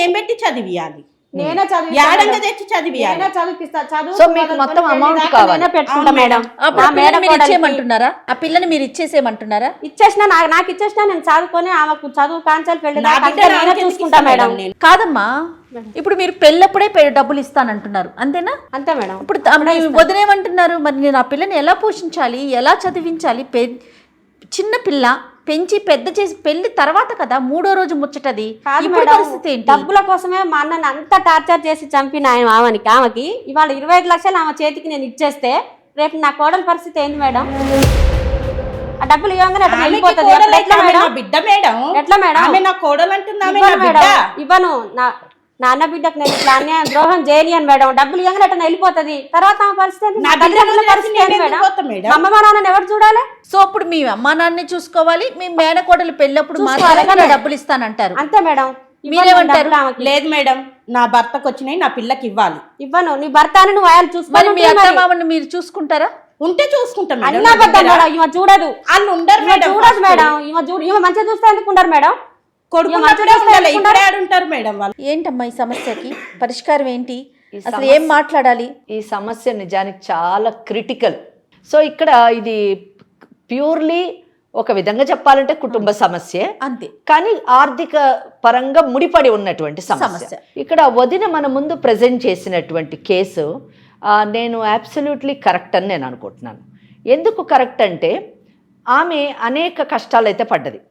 ఏం పెట్టి చదివియాలి? నేనే సో మీకు మొత్తం అమౌంట్ కావాలి మేడం. ఇచ్చేయమంటున్నారా? ఆ పిల్లని మీరు ఇచ్చేసేయమంటున్నారా? ఇచ్చేసినా, నాకు ఇచ్చేసినా నేను చదువుకొని ఆమెకు చదువు కాంచాలి, పెళ్లి చూసుకుంటా మేడం. కాదమ్మా, ఇప్పుడు మీరు పెళ్ళప్పుడే డబ్బులు ఇస్తానంటున్నారు, అంతేనా? అంతే మేడం. ఇప్పుడు వదిలేమంటున్నారు, మరి నేను ఆ పిల్లని ఎలా పోషించాలి, ఎలా చదివించాలి? చిన్న పిల్ల పెంచి పెద్ద చేసి పెళ్లి తర్వాత కదా 3వ రోజు ముచ్చటది. పరిస్థితి డబ్బుల కోసమే మా అన్నని అంత టార్చర్ చేసి చంపిన ఆమెకి ఇవాళ 25 లక్షలు ఆమె చేతికి నేను ఇచ్చేస్తే రేపు నా కోడల పరిస్థితి ఏంది మేడం? ఆ డబ్బులు ఇవ్వగానే వెళ్ళిపోతుంది. బిడ్డ మేడం, ఎట్లా మేడం? నా కోడలు అంటున్నా ఇవ్వను. నా అన్న బిడ్డకు నేను ఇట్లా అన్యాయం ద్రోహం చేయనియను మేడం, డబ్బులు ఇవ్వగానే అట్లా వెళ్ళిపోతుంది. తర్వాత ఆమె పరిస్థితి ఏంటి? నా నా తల్లిదండ్రుల బిడ్డను పరిస్థితి నేను ఏంటి ఎందుకు మేడం? పోతా మేడం? మా అమ్మ మా నాన్నని ఎవరు చూడాలి? సో ఇప్పుడు మీ అమ్మా నాన్నని చూసుకోవాలి, మీ మేనకోడలు పెళ్ళప్పుడు చూసుకోవాలి మాత్రమే కదా. డబ్బులు ఇస్తానంటారు. అంతే మేడం. మీరేమంటారు? డబ్బులు ఆమెకి. లేదు మేడం, నా భర్తకు వచ్చినాయి నా పిల్లకి ఇవ్వాలి. ఇవ్వను. నీ భర్త అని నువ్వు ఆయన మరి చూసుకొని మీ అత్త మామని మీరు చూసుకుంటారా? ఉంటే చూసుకుంటాం మేడం. అన్నా పెద్ద మేడం, ఈమె చూడదు. వాళ్ళు ఉండరు ఈమె మేడం. చూడదు మేడం. ఈమె మంచిగా చూస్తే ఎందుకు ఉండరు మేడం? కొడుకు ఈమె మంచిగా మంచిగా ఉండాలి, చూస్తే ఇప్పుడే ఆడుంటారు మేడం వాళ్ళు. ఏంటమ్మా ఈ సమస్యకి పరిష్కారం ఏంటి? అసలు ఏం మాట్లాడాలి? ఈ సమస్య నిజానికి చాలా క్రిటికల్. సో ఇక్కడ ఇది ప్యూర్లీ ఒక విధంగా చెప్పాలంటే కుటుంబ సమస్య, అంతే. కానీ ఆర్థిక పరంగా ముడిపడి ఉన్నటువంటి సమస్య. ఇక్కడ వదిన మన ముందు ప్రజెంట్ చేసినటువంటి కేసు నేను అబ్సల్యూట్లీ కరెక్ట్ అని నేను అనుకుంటున్నాను. ఎందుకు కరెక్ట్ అంటే ఆమె అనేక కష్టాలు అయితే పడ్డది.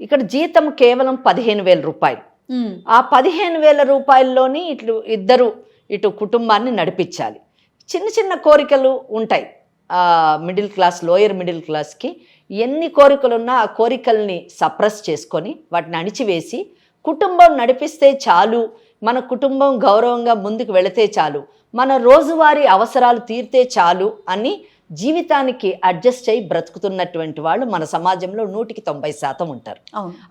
ఇక్కడ జీతం కేవలం 15,000 రూపాయలు. ఆ 15,000 రూపాయల్లోని ఇటు కుటుంబాన్ని నడిపించాలి. చిన్న చిన్న కోరికలు ఉంటాయి. మిడిల్ క్లాస్, లోయర్ మిడిల్ క్లాస్కి ఎన్ని కోరికలున్నా ఆ కోరికల్ని సప్రెస్ చేసుకొని వాటిని అణిచివేసి కుటుంబం నడిపిస్తే చాలు, మన కుటుంబం గౌరవంగా ముందుకు వెళితే చాలు, మన రోజువారీ అవసరాలు తీరితే చాలు అని జీవితానికి అడ్జస్ట్ అయ్యి బ్రతుకుతున్నటువంటి వాళ్ళు మన సమాజంలో 100% ఉంటారు.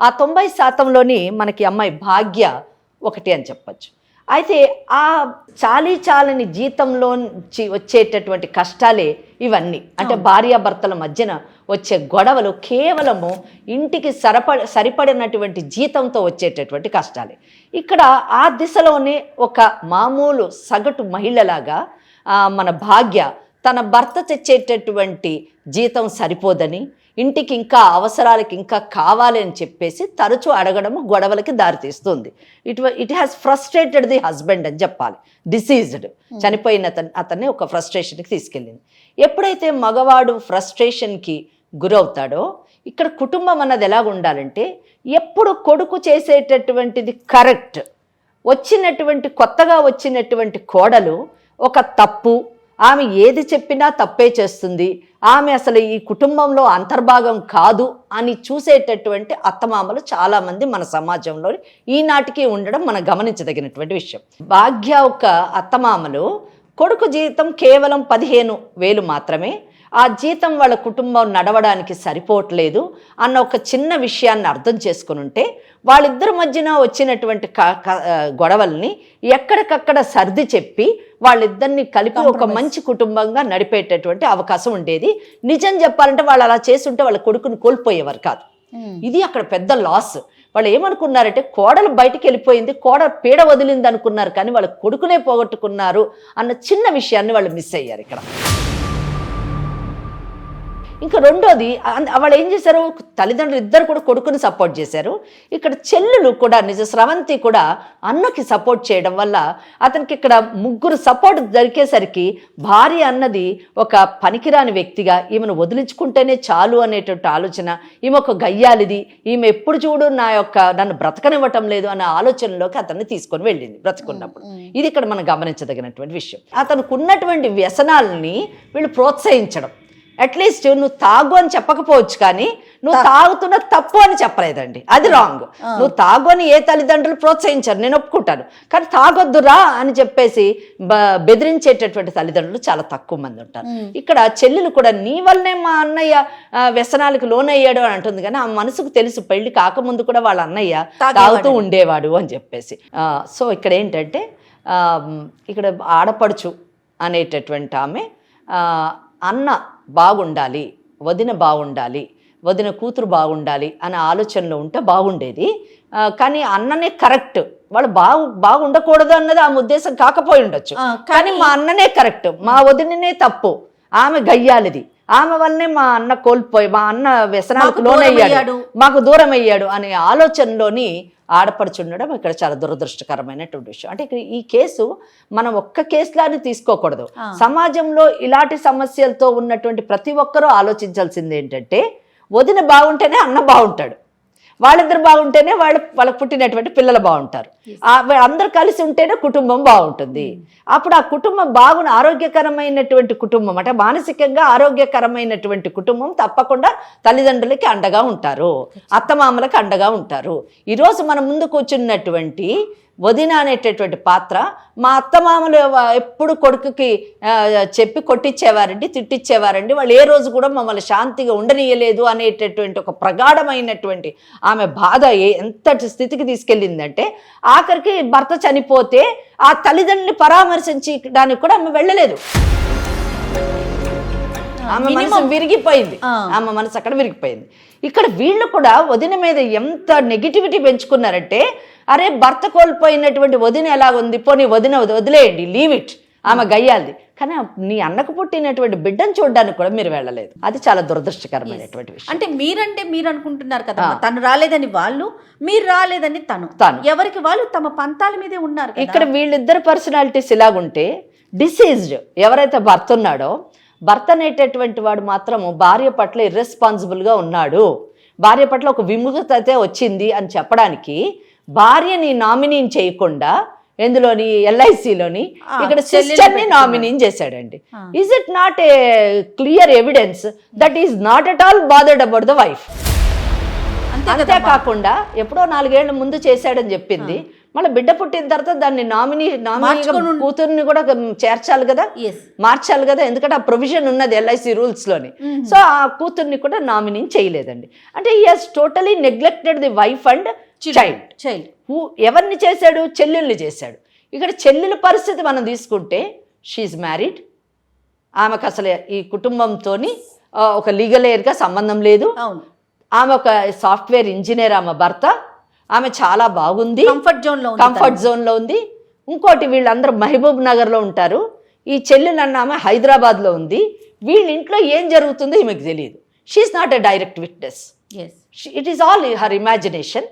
ఆ 90%లోని మనకి అమ్మాయి భాగ్య ఒకటి అని చెప్పచ్చు. అయితే ఆ చాలని జీతంలో వచ్చేటటువంటి కష్టాలే ఇవన్నీ. అంటే భార్యాభర్తల మధ్యన వచ్చే గొడవలు కేవలము ఇంటికి సరిపడినటువంటి జీతంతో వచ్చేటటువంటి కష్టాలే. ఇక్కడ ఆ దిశలోనే ఒక మామూలు సగటు మహిళలాగా మన భాగ్య తన భర్త తెచ్చేటటువంటి జీతం సరిపోదని, ఇంటికి ఇంకా అవసరాలకి ఇంకా కావాలి అని చెప్పేసి తరచూ అడగడము గొడవలకి దారితీస్తుంది. It has frustrated the husband అని చెప్పాలి. డిసీజ్డ్, చనిపోయిన అతన్ని ఒక ఫ్రస్ట్రేషన్కి తీసుకెళ్ళింది. ఎప్పుడైతే మగవాడు ఫ్రస్ట్రేషన్కి గురవుతాడో ఇక్కడ కుటుంబం అన్నది ఎలాగ ఉండాలంటే ఎప్పుడు కొడుకు చేసేటటువంటిది కరెక్ట్, కొత్తగా వచ్చినటువంటి కోడలు ఒక తప్పు, ఆమె ఏది చెప్పినా తప్పే చేస్తుంది, ఆమె అసలు ఈ కుటుంబంలో అంతర్భాగం కాదు అని చూసేటటువంటి అత్తమామలు చాలామంది మన సమాజంలో ఈనాటికి ఉండడం మనం గమనించదగినటువంటి విషయం. భాగ్య ఒక అత్తమామలు కొడుకు జీతం కేవలం 15,000 మాత్రమే, ఆ జీతం వాళ్ళ కుటుంబం నడవడానికి సరిపోవట్లేదు అన్న ఒక చిన్న విషయాన్ని అర్థం చేసుకుని ఉంటే వాళ్ళిద్దరి మధ్యన వచ్చినటువంటి గొడవల్ని ఎక్కడికక్కడ సర్ది చెప్పి వాళ్ళిద్దరిని కలిపి ఒక మంచి కుటుంబంగా నడిపేటటువంటి అవకాశం ఉండేది. నిజం చెప్పాలంటే వాళ్ళు అలా చేస్తుంటే వాళ్ళ కొడుకుని కోల్పోయేవారు కాదు. ఇది అక్కడ పెద్ద లాస్. వాళ్ళు ఏమనుకున్నారంటే కోడలు బయటికి వెళ్ళిపోయింది, కోడలు పీడ వదిలింది అనుకున్నారు, కానీ వాళ్ళ కొడుకునే పోగొట్టుకున్నారు అన్న చిన్న విషయాన్ని వాళ్ళు మిస్ అయ్యారు ఇక్కడ. ఇంకా రెండోది, వాళ్ళు ఏం చేశారు, తల్లిదండ్రులు ఇద్దరు కూడా కొడుకుని సపోర్ట్ చేశారు. ఇక్కడ చెల్లెలు కూడా నిజ స్రవంతి కూడా అన్నకి సపోర్ట్ చేయడం వల్ల అతనికి ఇక్కడ ముగ్గురు సపోర్ట్ దొరికేసరికి భార్య అన్నది ఒక పనికిరాని వ్యక్తిగా, ఈమెను వదిలించుకుంటేనే చాలు అనేటువంటి ఆలోచన, ఈమె ఒక గయ్యాలిది, ఈమె ఎప్పుడు చూడు నన్ను బ్రతకనివ్వటం లేదు అనే ఆలోచనలోకి అతన్ని తీసుకొని వెళ్ళింది బ్రతుకున్నప్పుడు. ఇది ఇక్కడ మనం గమనించదగినటువంటి విషయం. అతనికి ఉన్నటువంటి వ్యసనాలని వీళ్ళు ప్రోత్సహించడం. అట్లీస్ట్ నువ్వు తాగు అని చెప్పకపోవచ్చు, కానీ నువ్వు తాగుతున్న తప్పు అని చెప్పలేదండి, అది రాంగ్. నువ్వు తాగు అని ఏ తల్లిదండ్రులు ప్రోత్సహించారు, నేను ఒప్పుకుంటాను, కానీ తాగొద్దురా అని చెప్పేసి బెదిరించేటటువంటి తల్లిదండ్రులు చాలా తక్కువ మంది ఉంటారు. ఇక్కడ చెల్లెలు కూడా నీ వల్లనే మా అన్నయ్య వ్యసనాలకు లోనయ్యాడు అని అంటుంది, కానీ ఆ మనసుకు తెలుసు పెళ్లి కాకముందు కూడా వాళ్ళ అన్నయ్య తాగుతూ ఉండేవాడు అని చెప్పేసి. సో ఇక్కడ ఏంటంటే ఇక్కడ ఆడపడుచు అనేటటువంటి ఆమె అన్న బాగుండాలి, వదిన బాగుండాలి, వదిన కూతురు బాగుండాలి అనే ఆలోచనలో ఉంటే బాగుండేది. కానీ అన్ననే కరెక్ట్, వాళ్ళు బాగుండకూడదు అన్నది ఆమె ఉద్దేశం కాకపోయి ఉండొచ్చు, కానీ మా అన్ననే కరెక్ట్, మా వదిననే తప్పు, ఆమె గయ్యాలిది, ఆమె వల్లనే మా అన్న మా అన్న వ్యసనాలకు లోనయ్యాడు, మాకు దూరం అయ్యాడు అనే ఆలోచనలోని ఆడపడుచుండడం ఇక్కడ చాలా దురదృష్టకరమైనటువంటి విషయం. అంటే ఇక్కడ ఈ కేసు మనం ఒక్క కేసులాని తీసుకోకూడదు. సమాజంలో ఇలాంటి సమస్యలతో ఉన్నటువంటి ప్రతి ఒక్కరూ ఆలోచించాల్సింది ఏంటంటే వదిన బాగుంటేనే అన్న బాగుంటాడు, వాళ్ళిద్దరు బాగుంటేనే వాళ్ళకు పుట్టినటువంటి పిల్లలు బాగుంటారు, అందరు కలిసి ఉంటేనే కుటుంబం బాగుంటుంది. అప్పుడు ఆ కుటుంబం ఆరోగ్యకరమైనటువంటి కుటుంబం, అంటే మానసికంగా ఆరోగ్యకరమైనటువంటి కుటుంబం తప్పకుండా తల్లిదండ్రులకి అండగా ఉంటారు, అత్తమామలకు అండగా ఉంటారు. ఈరోజు మన ముందు కూర్చున్నటువంటి వదిన అనేటటువంటి పాత్ర మా అత్తమామలు ఎప్పుడు కొడుకుకి చెప్పి కొట్టించేవారండి, తిట్టించేవారండి, వాళ్ళు ఏ రోజు కూడా మమ్మల్ని శాంతిగా ఉండనీయలేదు అనేటటువంటి ఒక ప్రగాఢమైనటువంటి ఆమె బాధ ఎంతటి స్థితికి తీసుకెళ్ళిందంటే ఆఖరికి భర్త చనిపోతే ఆ తల్లిదండ్రుల్ని పరామర్శించడానికి కూడా ఆమె వెళ్ళలేదు. ఆమె మనసు విరిగిపోయింది, ఆమె మనసు అక్కడ విరిగిపోయింది. ఇక్కడ వీళ్ళు కూడా వదిన మీద ఎంత నెగిటివిటీ పెంచుకున్నారంటే, అరే భర్త కోల్పోయినటువంటి వదిన ఎలా ఉంది, పోనీ వదిన వదిలేయండి, లీవ్ ఇట్, ఆమె గయ్యాలిది. కానీ నీ అన్నకు పుట్టినటువంటి బిడ్డను చూడడానికి కూడా మీరు వెళ్ళలేదు. అది చాలా దురదృష్టకరమైనటువంటి విషయం. అంటే మీరు అనుకుంటున్నారు కదా తను రాలేదని వాళ్ళు, మీరు రాలేదని తను, ఎవరికి వాళ్ళు తమ పంతాల మీదే ఉన్నారు. ఇక్కడ వీళ్ళిద్దరు పర్సనాలిటీస్ ఇలాగుంటే, డిసీజ్డ్ ఎవరైతే భర్త ఉన్నాడో, భర్త అనేటటువంటి వాడు మాత్రము భార్య పట్ల ఇర్రెస్పాన్సిబుల్గా ఉన్నాడు, భార్య పట్ల ఒక విముఖత వచ్చింది అని చెప్పడానికి భార్యని నామినీని చేయకుండా ఎందులోని ఎల్ఐసిలోని ఇక్కడ సిస్టర్ని నామినీని చేశాడండి. Is it not a clear evidence that is not at all bothered about the wife? అంతేకాకుండా ఎప్పుడో 4 ఏళ్ల ముందు చేశాడని చెప్పింది, మళ్ళీ బిడ్డ పుట్టిన తర్వాత దాన్ని నామినీ కూతుర్ని కూడా చేర్చాలి కదా, మార్చాలి కదా, ఎందుకంటే ఆ ప్రొవిజన్ ఉన్నది ఎల్ఐసి రూల్స్ లోని. సో ఆ కూతుర్ని కూడా నామినీ చేయలేదండి. అంటే he has totally neglected the wife and child. ఎవరిని చేశాడు? చెల్లెల్ని చేశాడు. ఇక్కడ చెల్లెల పరిస్థితి మనం తీసుకుంటే, షీఈ్ మ్యారీడ్, ఆమెకు అసలు ఈ కుటుంబంతోని ఒక లీగల్ ఎయిర్గా సంబంధం లేదు, ఆమె ఒక సాఫ్ట్వేర్ ఇంజనీర్, ఆమె భర్త, ఆమె చాలా బాగుంది, కంఫర్ట్ జోన్లో ఉంది. ఇంకోటి వీళ్ళందరూ మహబూబ్ నగర్లో ఉంటారు, ఈ చెల్లెలన్న ఆమె హైదరాబాద్లో ఉంది. వీళ్ళ ఇంట్లో ఏం జరుగుతుందో ఈమెకు తెలియదు. She's not a direct witness, it is all her imagination.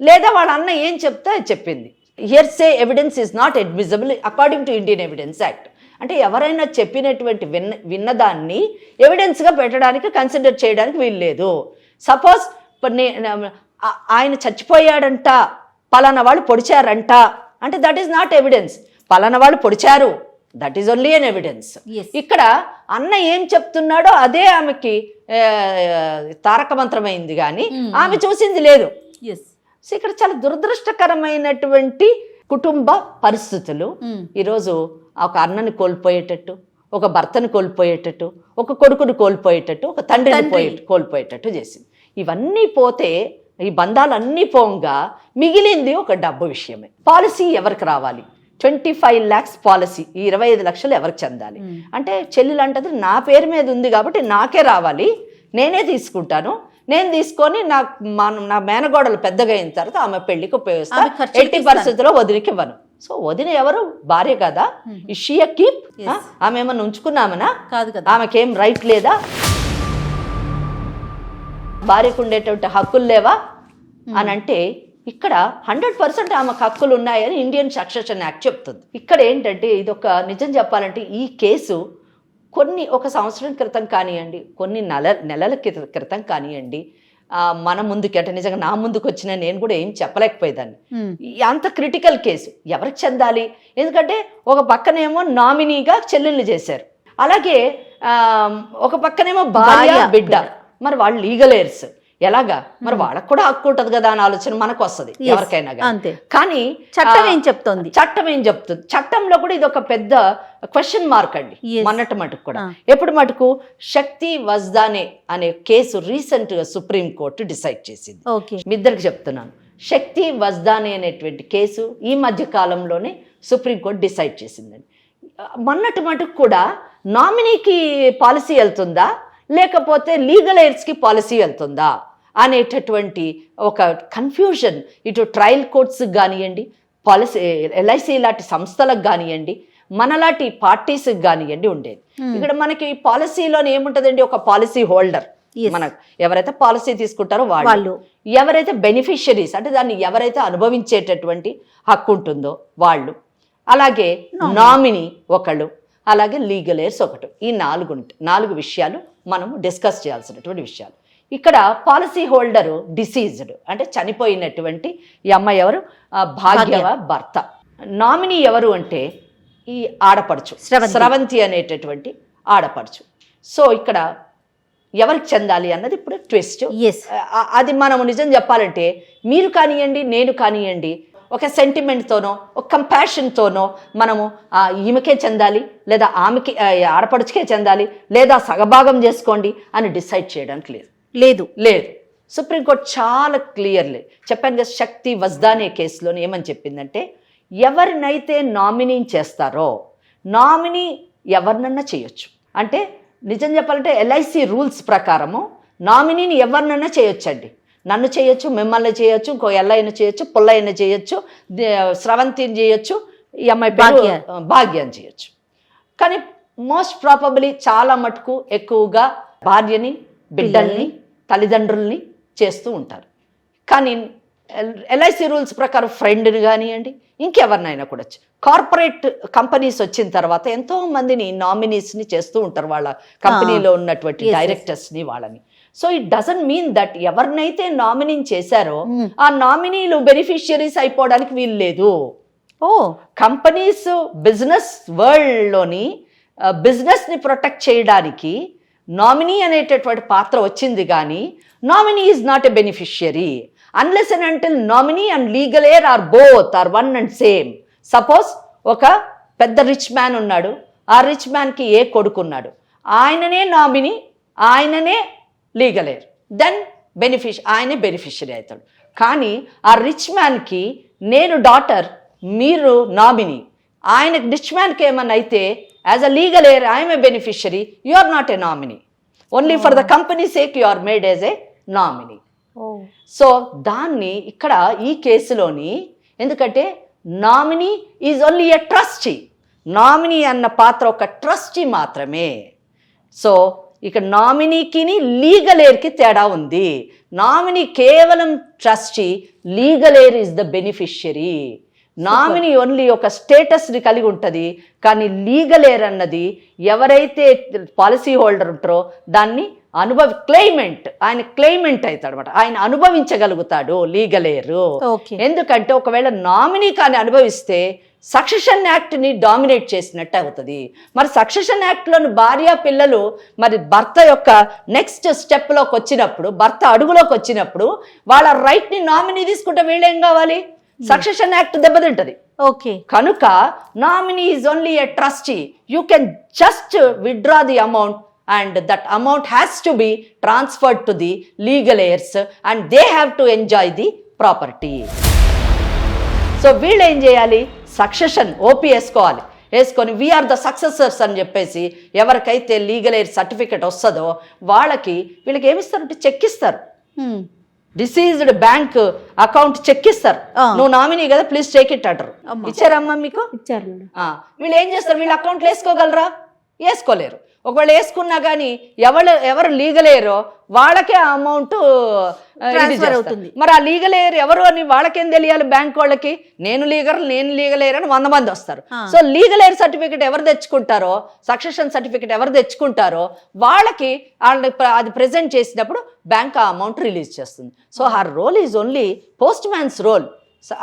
లేదా వాళ్ళ అన్న ఏం చెప్తే చెప్పింది. Hearsay evidence is not admissible according to Indian evidence act. అంటే ఎవరైనా చెప్పినటువంటి విన్నదాన్ని ఎవిడెన్స్గా పెట్టడానికి, కన్సిడర్ చేయడానికి వీలు లేదు. సపోజ్ ఆయన చచ్చిపోయాడంట, పలానా వాళ్ళు పొడిచారంట అంటే దట్ ఈస్ నాట్ ఎవిడెన్స్. పలానా వాళ్ళు పొడిచారు, that is only an evidence. ఇక్కడ అన్న ఏం చెప్తున్నాడో అదే ఆమెకి తారక మంత్రమైంది, కానీ ఆమె చూసింది లేదు. సో ఇక్కడ చాలా దురదృష్టకరమైనటువంటి కుటుంబ పరిస్థితులు. ఈరోజు ఒక అన్నని కోల్పోయేటట్టు, ఒక భర్తను కోల్పోయేటట్టు, ఒక కొడుకుని కోల్పోయేటట్టు, ఒక తండ్రిని కోల్పోయేటట్టు చేసింది. ఇవన్నీ పోతే, ఈ బంధాలన్నీ పోగా మిగిలింది ఒక డబ్బు విషయమే. పాలసీ ఎవరికి రావాలి? 25 lakhs పాలసీ, ఈ 25 లక్షలు ఎవరికి చెందాలి అంటే, చెల్లెలు అంటది నా పేరు మీద ఉంది కాబట్టి నాకే రావాలి, నేనే తీసుకుంటాను, నేను తీసుకొని నా మేనగోడలు పెద్దగా అయిన తర్వాత ఆమె పెళ్లికి ఉపయోగిస్తాను, ఎట్టి పరిస్థితుల్లో వదిలికి ఇవ్వను. సో వదిన ఎవరు? భార్య కదా. She a keep? ఆమె ఏమన్నా ఉంచుకున్నామనా? కాదు కదా. ఆమెకేం రైట్ లేదా? భార్యకు ఉండేటువంటి హక్కులు లేవా అని అంటే, ఇక్కడ 100% ఆమెకు హక్కులు ఉన్నాయని ఇండియన్ సక్సెషన్ యాక్ట్ చెప్తుంది. ఇక్కడ ఏంటంటే, ఇదొక నిజం చెప్పాలంటే ఈ కేసు ఒక సంవత్సరం క్రితం కానివ్వండి, కొన్ని నెలల క్రితం కానివ్వండి, మన ముందుకి అంటే నిజంగా నా ముందుకు వచ్చిన నేను కూడా ఏం చెప్పలేకపోయేదాన్ని. అంత క్రిటికల్ కేసు ఎవరికి చెందాలి? ఎందుకంటే ఒక పక్కనేమో నామినీగా చెల్లెళ్ళు చేశారు, అలాగే ఒక పక్కనేమో భార్య బిడ్డ, మరి వాళ్ళు లీగల్ ఎయిర్స్ ఎలాగా? మరి వాళ్ళకు కూడా హక్కు ఉంటుంది కదా అని ఆలోచన మనకు వస్తుంది ఎవరికైనా. కానీ చట్టం ఏం చెప్తుంది? చట్టంలో కూడా ఇది ఒక పెద్ద క్వశ్చన్ మార్క్ అండి. మొన్నటి మటుకు కూడా, ఎప్పుడు మటుకు శక్తి వజ్దానే అనే కేసు రీసెంట్ గా సుప్రీం కోర్టు డిసైడ్ చేసింది. మీ ఇద్దరికి చెప్తున్నాను, శక్తి వజ్దానే అనేటువంటి కేసు ఈ మధ్య కాలంలోనే సుప్రీం కోర్టు డిసైడ్ చేసిందండి. మొన్నటి మటుకు కూడా నామినీకి పాలసీ వెళ్తుందా, లేకపోతే లీగల్ ఎయిడ్స్కి పాలసీ వెళ్తుందా అనేటటువంటి ఒక కన్ఫ్యూజన్ ఇటు ట్రయల్ కోర్ట్స్కి కానివ్వండి, పాలసీ ఎల్ఐసి లాంటి సంస్థలకు కానివ్వండి, మనలాంటి పార్టీస్కి కానివ్వండి ఉండేది. ఇక్కడ మనకి పాలసీలోనే ఏముంటుందండి? ఒక పాలసీ హోల్డర్, మనకు ఎవరైతే పాలసీ తీసుకుంటారో వాళ్ళు, ఎవరైతే బెనిఫిషియరీస్ అంటే దాన్ని ఎవరైతే అనుభవించేటటువంటి హక్కు ఉంటుందో వాళ్ళు, అలాగే నామినీ ఒకళ్ళు, అలాగే లీగల్ ఎయిర్స్ ఒకటి. ఈ 4 విషయాలు మనము డిస్కస్ చేయాల్సినటువంటి విషయాలు. ఇక్కడ పాలసీ హోల్డరు డిసీజ్డ్ అంటే చనిపోయినటువంటి ఈ అమ్మాయి ఎవరు? భాగ్యవ భర్త. నామినీ ఎవరు అంటే ఈ ఆడపడుచు స్రవంతి అనేటటువంటి ఆడపడుచు. సో ఇక్కడ ఎవరికి చెందాలి అన్నది ఇప్పుడు ట్విస్ట్. అది మనము నిజం చెప్పాలంటే, మీరు కానివ్వండి, నేను కానివ్వండి, ఒక సెంటిమెంట్తోనో ఒక కంపాషన్తోనో మనము ఈమెకే చెందాలి లేదా ఆమెకి ఆడపడుచుకే చెందాలి లేదా సగభాగం చేసుకోండి అని డిసైడ్ చేయడానికి లేదు. సుప్రీంకోర్టు చాలా క్లియర్లీ చెప్పాను కదా, శక్తి వజ్దానే కేసులోని ఏమని చెప్పిందంటే ఎవరినైతే నామినీ చేస్తారో నామినీ ఎవరినన్నా చేయొచ్చు. అంటే నిజం చెప్పాలంటే ఎల్ఐసి రూల్స్ ప్రకారము నామినీని ఎవరినన్నా చేయొచ్చండి. నన్ను చేయొచ్చు, మిమ్మల్ని చేయొచ్చు, ఇంకో ఎల్లయ్యను చేయొచ్చు, పుల్లయ్యను చేయొచ్చు, స్రవంతిని చేయొచ్చు, ఈ అమ్మాయి భాగ్యాన్ని చేయొచ్చు. కానీ మోస్ట్ ప్రాబబ్లీ చాలా మటుకు ఎక్కువగా భార్యని, బిడ్డల్ని, తల్లిదండ్రుల్ని చేస్తూ ఉంటారు. కానీ ఎల్ఐసి రూల్స్ ప్రకారం ఫ్రెండ్ని కానివ్వండి, ఇంకెవరినైనా కూడా కార్పొరేట్ కంపెనీస్ వచ్చిన తర్వాత ఎంతో మందిని నామినీస్ని చేస్తూ ఉంటారు, వాళ్ళ కంపెనీలో ఉన్నటువంటి డైరెక్టర్స్ని వాళ్ళని. So it doesn't mean that ఎవరినైతే నామినీ చేశారో ఆ నామినీలు బెనిఫిషియరీస్ అయిపోవడానికి వీలు లేదు. కంపెనీస్ బిజినెస్ వరల్డ్లోని బిజినెస్ని ప్రొటెక్ట్ చేయడానికి నామినీ అనేటటువంటి పాత్ర వచ్చింది, కానీ nominee is not a beneficiary unless and until nominee and legal heir are both are one and same. Suppose ఒక పెద్ద రిచ్ మ్యాన్ ఉన్నాడు, ఆ రిచ్ మ్యాన్కి ఏ కొడుకున్నాడు, ఆయననే నామినీ, ఆయననే లీగల్ ఎయిర్, దెన్ ఆయనే బెనిఫిషియరీ అవుతాడు. కానీ ఆ రిచ్ మ్యాన్కి నేను డాటర్, మీరు నామినీ, ఆయన రిచ్ మ్యాన్కి ఏమన్నా అయితే as a legal heir I am a beneficiary, you are not a nominee. Only for the company sake you are made as a nominee. So దాన్ని ఇక్కడ ఈ కేసులోని, ఎందుకంటే nominee is only a trustee, nominee అన్న పాత్ర ఒక ట్రస్టీ మాత్రమే. So ఇక నామినీకి లీగల్ ఎయిర్కి తేడా ఉంది. నామినీ కేవలం trustee, legal air is the beneficiary. Nominee only ఒక స్టేటస్ని కలిగి ఉంటుంది, కానీ లీగల్ ఎయిర్ అన్నది ఎవరైతే పాలసీ హోల్డర్ ఉంటారో దాన్ని క్లెయిమెంట్, ఆయన క్లెయిమెంట్ అవుతాడు అనమాట, ఆయన అనుభవించగలుగుతాడు లీగల్ ఎయిర్. ఎందుకంటే ఒకవేళ నామినీ కానీ అనుభవిస్తే సక్సెషన్ యాక్ట్ని డామినేట్ చేసినట్టు అవుతుంది. మరి సక్సెషన్ యాక్ట్లోని భార్య పిల్లలు మరి భర్త యొక్క నెక్స్ట్ స్టెప్లోకి వచ్చినప్పుడు, భర్త అడుగులోకి వచ్చినప్పుడు వాళ్ళ రైట్ని నామినీ తీసుకుంటే వీళ్ళేం కావాలి, సక్సెషన్ యాక్ట్ దెబ్బతింటది. కనుక nominee is only a trustee, you can just withdraw the amount and that amount has to be transferred to the legal heirs and they have to enjoy the property. So వీళ్ళు ఏం చేయాలి, succession OP వేసుకోవాలి, వేసుకొని we are the successors అని చెప్పేసి ఎవరికైతే legal air certificate వస్తుందో వీళ్ళకి ఏమిస్తారంటే చెక్ ఇస్తారు, డిసీజ్డ్ బ్యాంక్ అకౌంట్ చెక్ ఇస్తారు, నువ్వు నామినీ కదా ప్లీజ్ టేక్ ఇట్ అంటారు. ఇచ్చారమ్మా మీకు? ఇచ్చారు. వీళ్ళు ఏం చేస్తారు, వీళ్ళ అకౌంట్లో వేసుకోగలరా? వేసుకోలేరు. ఒకవేళ వేసుకున్నా కానీ ఎవరు లీగల్ ఎయిరో వాళ్ళకే ఆ అమౌంట్ అవుతుంది. మరి ఆ లీగల్ ఎయిర్ ఎవరు అని వాళ్ళకేం తెలియాలి, బ్యాంక్ వాళ్ళకి నేను లీగల్ ఎయిర్ అని 100 మంది వస్తారు. సో లీగల్ ఎయిర్ సర్టిఫికేట్ ఎవరు తెచ్చుకుంటారో, సక్సెషన్ సర్టిఫికేట్ ఎవరు తెచ్చుకుంటారో వాళ్ళకి అది ప్రెజెంట్ చేసినప్పుడు బ్యాంక్ ఆ అమౌంట్ రిలీజ్ చేస్తుంది. So her role is only postman's role.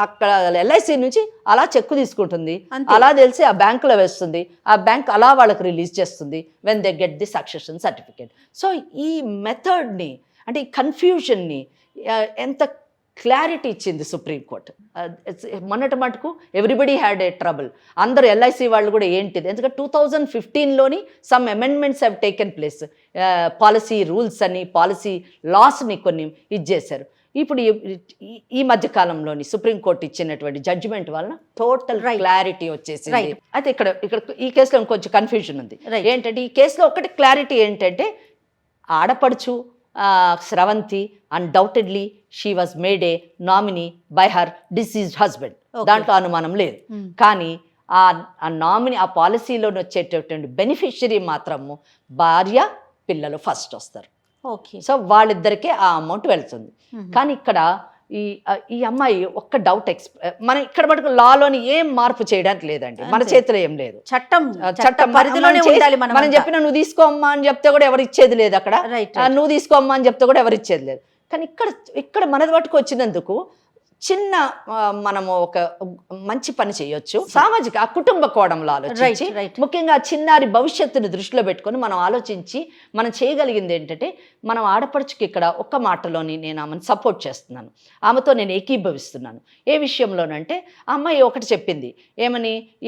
అక్కడ ఎల్ఐసి నుంచి అలా చెక్కు తీసుకుంటుంది, అలా తెలిసి ఆ బ్యాంకులో వేస్తుంది, ఆ బ్యాంక్ అలా వాళ్ళకి రిలీజ్ చేస్తుంది when they get the succession certificate. So ఈ మెథడ్ని, అంటే ఈ కన్ఫ్యూజన్ని ఎంత క్లారిటీ ఇచ్చింది సుప్రీంకోర్టు. మొన్నటి మటుకు ఎవ్రీబడి హ్యాడ్ ఏ ట్రబుల్, అందరూ ఎల్ఐసి వాళ్ళు కూడా ఏంటిది, ఎందుకంటే 2015లోని some amendments have taken place, policy rules అని పాలసీ లాస్ని కొన్ని ఇచ్చేశారు. ఇప్పుడు ఈ మధ్య కాలంలోని సుప్రీంకోర్టు ఇచ్చినటువంటి జడ్జిమెంట్ వలన టోటల్ క్లారిటీ వచ్చేసింది. అయితే ఇక్కడ ఈ కేసులో ఇంకొంచెం కన్ఫ్యూజన్ ఉంది. ఏంటంటే ఈ కేసులో ఒకటి క్లారిటీ ఏంటంటే ఆడపడుచు Sravanthi undoubtedly she was made a nominee by her deceased husband, దాంట్లో అనుమానం లేదు. కానీ ఆ నామినీ ఆ పాలసీలోని వచ్చేటటువంటి బెనిఫిషియరీ మాత్రము భార్య పిల్లలు ఫస్ట్ వస్తారు. సో వాళ్ళిద్దరికే ఆ అమౌంట్ వెళ్తుంది. కానీ ఇక్కడ ఈ అమ్మాయి ఒక్క డౌట్ మనం ఇక్కడ మటుకు లాలోని ఏం మార్పు చేయడానికి లేదండి, మన చేతిలో ఏం లేదు, చట్టం పరిధిలోనే ఉండాలి. మనం చెప్పిన నువ్వు తీసుకోమ్మా అని చెప్తే కూడా ఎవరు ఇచ్చేది లేదు, అక్కడ నువ్వు తీసుకోమ్మా అని చెప్తే కూడా ఎవరు ఇచ్చేది లేదు. కానీ ఇక్కడ మనది మటుకు వచ్చినందుకు చిన్న మనము ఒక మంచి పని చేయొచ్చు. సామాజిక ఆ కుటుంబ కోణంలో ఆలోచించి ముఖ్యంగా చిన్నారి భవిష్యత్తుని దృష్టిలో పెట్టుకొని మనం ఆలోచించి మనం చేయగలిగింది ఏంటంటే, మనం ఆడపడుచుకి ఇక్కడ ఒక్క మాటలోని నేను ఆమెను సపోర్ట్ చేస్తున్నాను, ఆమెతో నేను ఏకీభవిస్తున్నాను. ఏ విషయంలోనంటే ఆ అమ్మాయి ఒకటి చెప్పింది,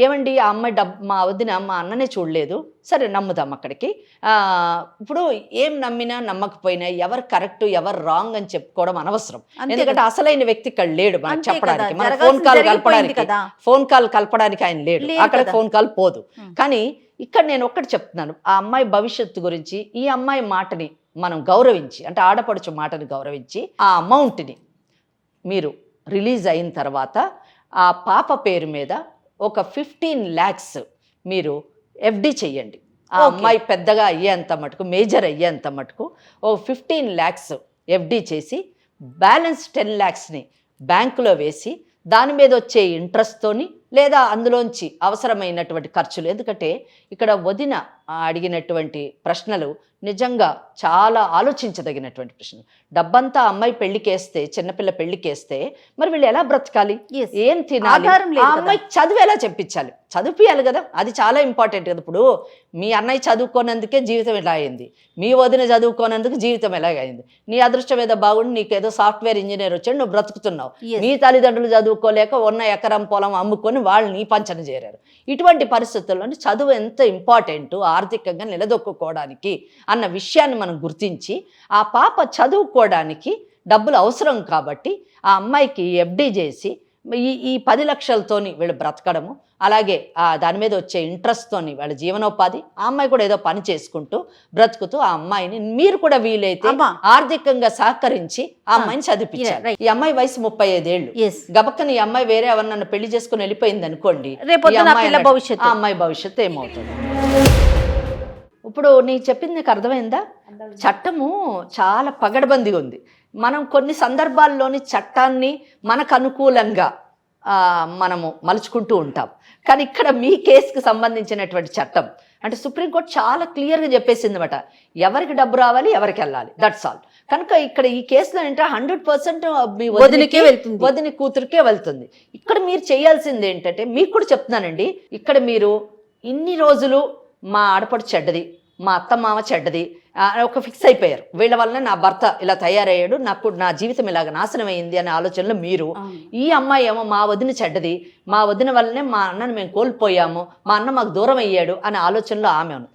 ఏమండి ఆ అమ్మాయి మా వదిన మా అన్ననే చూడలేదు, సరే నమ్ముదాం అక్కడికి. ఇప్పుడు ఏం నమ్మినా నమ్మకపోయినా ఎవరు కరెక్ట్ ఎవరు రాంగ్ అని చెప్పుకోవడం అనవసరం. ఎందుకంటే అసలైన వ్యక్తి ఇక్కడ లేడు మనకు చెప్పడానికి. మన ఫోన్ కాల్ కలపడానికి ఆయన లేడు, అక్కడ ఫోన్ కాల్ పోదు. కానీ ఇక్కడ నేను ఒక్కటి చెప్తున్నాను, ఆ అమ్మాయి భవిష్యత్తు గురించి ఈ అమ్మాయి మాటని మనం గౌరవించి, అంటే ఆడపడుచు మాటని గౌరవించి ఆ అమౌంట్ని మీరు రిలీజ్ అయిన తర్వాత ఆ పాప పేరు మీద ఒక 15 lakhs మీరు FD చెయ్యండి. ఆ అమ్మాయి పెద్దగా అయ్యేంత మటుకు, మేజర్ అయ్యేంత మటుకు ఓ 15 lakhs FD చేసి బ్యాలెన్స్ 10 lakhsని బ్యాంకులో వేసి దాని మీద వచ్చే ఇంట్రెస్ట్తోని లేదా అందులోంచి అవసరమైనటువంటి ఖర్చులు. ఎందుకంటే ఇక్కడ వదిన అడిగినటువంటి ప్రశ్నలు నిజంగా చాలా ఆలోచించదగినటువంటి ప్రశ్నలు. డబ్బంతా అమ్మాయి పెళ్లికేస్తే, చిన్నపిల్ల పెళ్లికేస్తే మరి వీళ్ళు ఎలా బ్రతకాలి, ఏం తినాలి, ఆ అమ్మాయి చదువు ఎలా చెప్పించాలి, చదివియాలి కదా, అది చాలా ఇంపార్టెంట్ కదా. ఇప్పుడు మీ అన్నయ్య చదువుకోనందుకే జీవితం ఇలా అయింది, మీ వదిన చదువుకోనందుకు జీవితం ఎలాగైంది. నీ అదృష్టం ఏదో బాగుండి నీకేదో సాఫ్ట్వేర్ ఇంజనీర్ వచ్చాడు, నువ్వు బ్రతుకుతున్నావు. మీ తల్లిదండ్రులు చదువుకోలేక ఉన్న ఎకరం పొలం అమ్ముకొని వాళ్ళు నీ పంచన చేరారు. ఇటువంటి పరిస్థితుల్లోని చదువు ఎంత ఇంపార్టెంట్ ఆర్థికంగా నిలదొక్కుకోవడానికి అన్న విషయాన్ని మనం గుర్తించి ఆ పాప చదువుకోవడానికి డబ్బులు అవసరం కాబట్టి ఆ అమ్మాయికి FD చేసి ఈ 10 లక్షలతోని వీళ్ళు బ్రతకడము, అలాగే దాని మీద వచ్చే ఇంట్రెస్ట్తోని వాళ్ళ జీవనోపాధి, ఆ అమ్మాయి కూడా ఏదో పని చేసుకుంటూ బ్రతుకుతూ ఆ అమ్మాయిని మీరు కూడా వీలైతే ఆర్థికంగా సహకరించి ఆ అమ్మాయిని చదివించారు. ఈ అమ్మాయి వయసు 35 ఏళ్ళు. గబక్కని ఈ అమ్మాయి వేరే ఎవరినన్ను పెళ్లి చేసుకుని వెళ్ళిపోయింది అనుకోండి, ఆ అమ్మాయి భవిష్యత్తు ఏమవుతుంది? ఇప్పుడు నీ చెప్పింది నీకు అర్థమైందా? చట్టము చాలా పగడబందిగా ఉంది. మనం కొన్ని సందర్భాల్లోని చట్టాన్ని మనకు అనుకూలంగా మనము మలుచుకుంటూ ఉంటాం. కానీ ఇక్కడ మీ కేసుకు సంబంధించినటువంటి చట్టం అంటే సుప్రీంకోర్టు చాలా క్లియర్గా చెప్పేసింది అనమాట, ఎవరికి డబ్బు రావాలి, ఎవరికి వెళ్ళాలి, దట్స్ ఆల్. కనుక ఇక్కడ ఈ కేసులో ఏంటంటే 100% మీ వదిన కూతురికే వెళ్తుంది. ఇక్కడ మీరు చేయాల్సింది ఏంటంటే, మీకు కూడా చెప్తున్నానండి, ఇక్కడ మీరు ఇన్ని రోజులు మా ఆడపడు చెడ్డది, మా అత్త మామ చెడ్డది ఒక ఫిక్స్ అయిపోయారు, వీళ్ళ వల్ల నా భర్త ఇలా తయారయ్యాడు, నాకు నా జీవితం ఇలాగ నాశనం అయింది అనే ఆలోచనలో మీరు. ఈ అమ్మాయి ఏమో మా వదిన చెడ్డది, మా వదిన వల్లనే మా అన్నను మేము కోల్పోయాము, మా అన్న మాకు దూరం అయ్యాడు అనే ఆలోచనలో ఆమె ఉంది.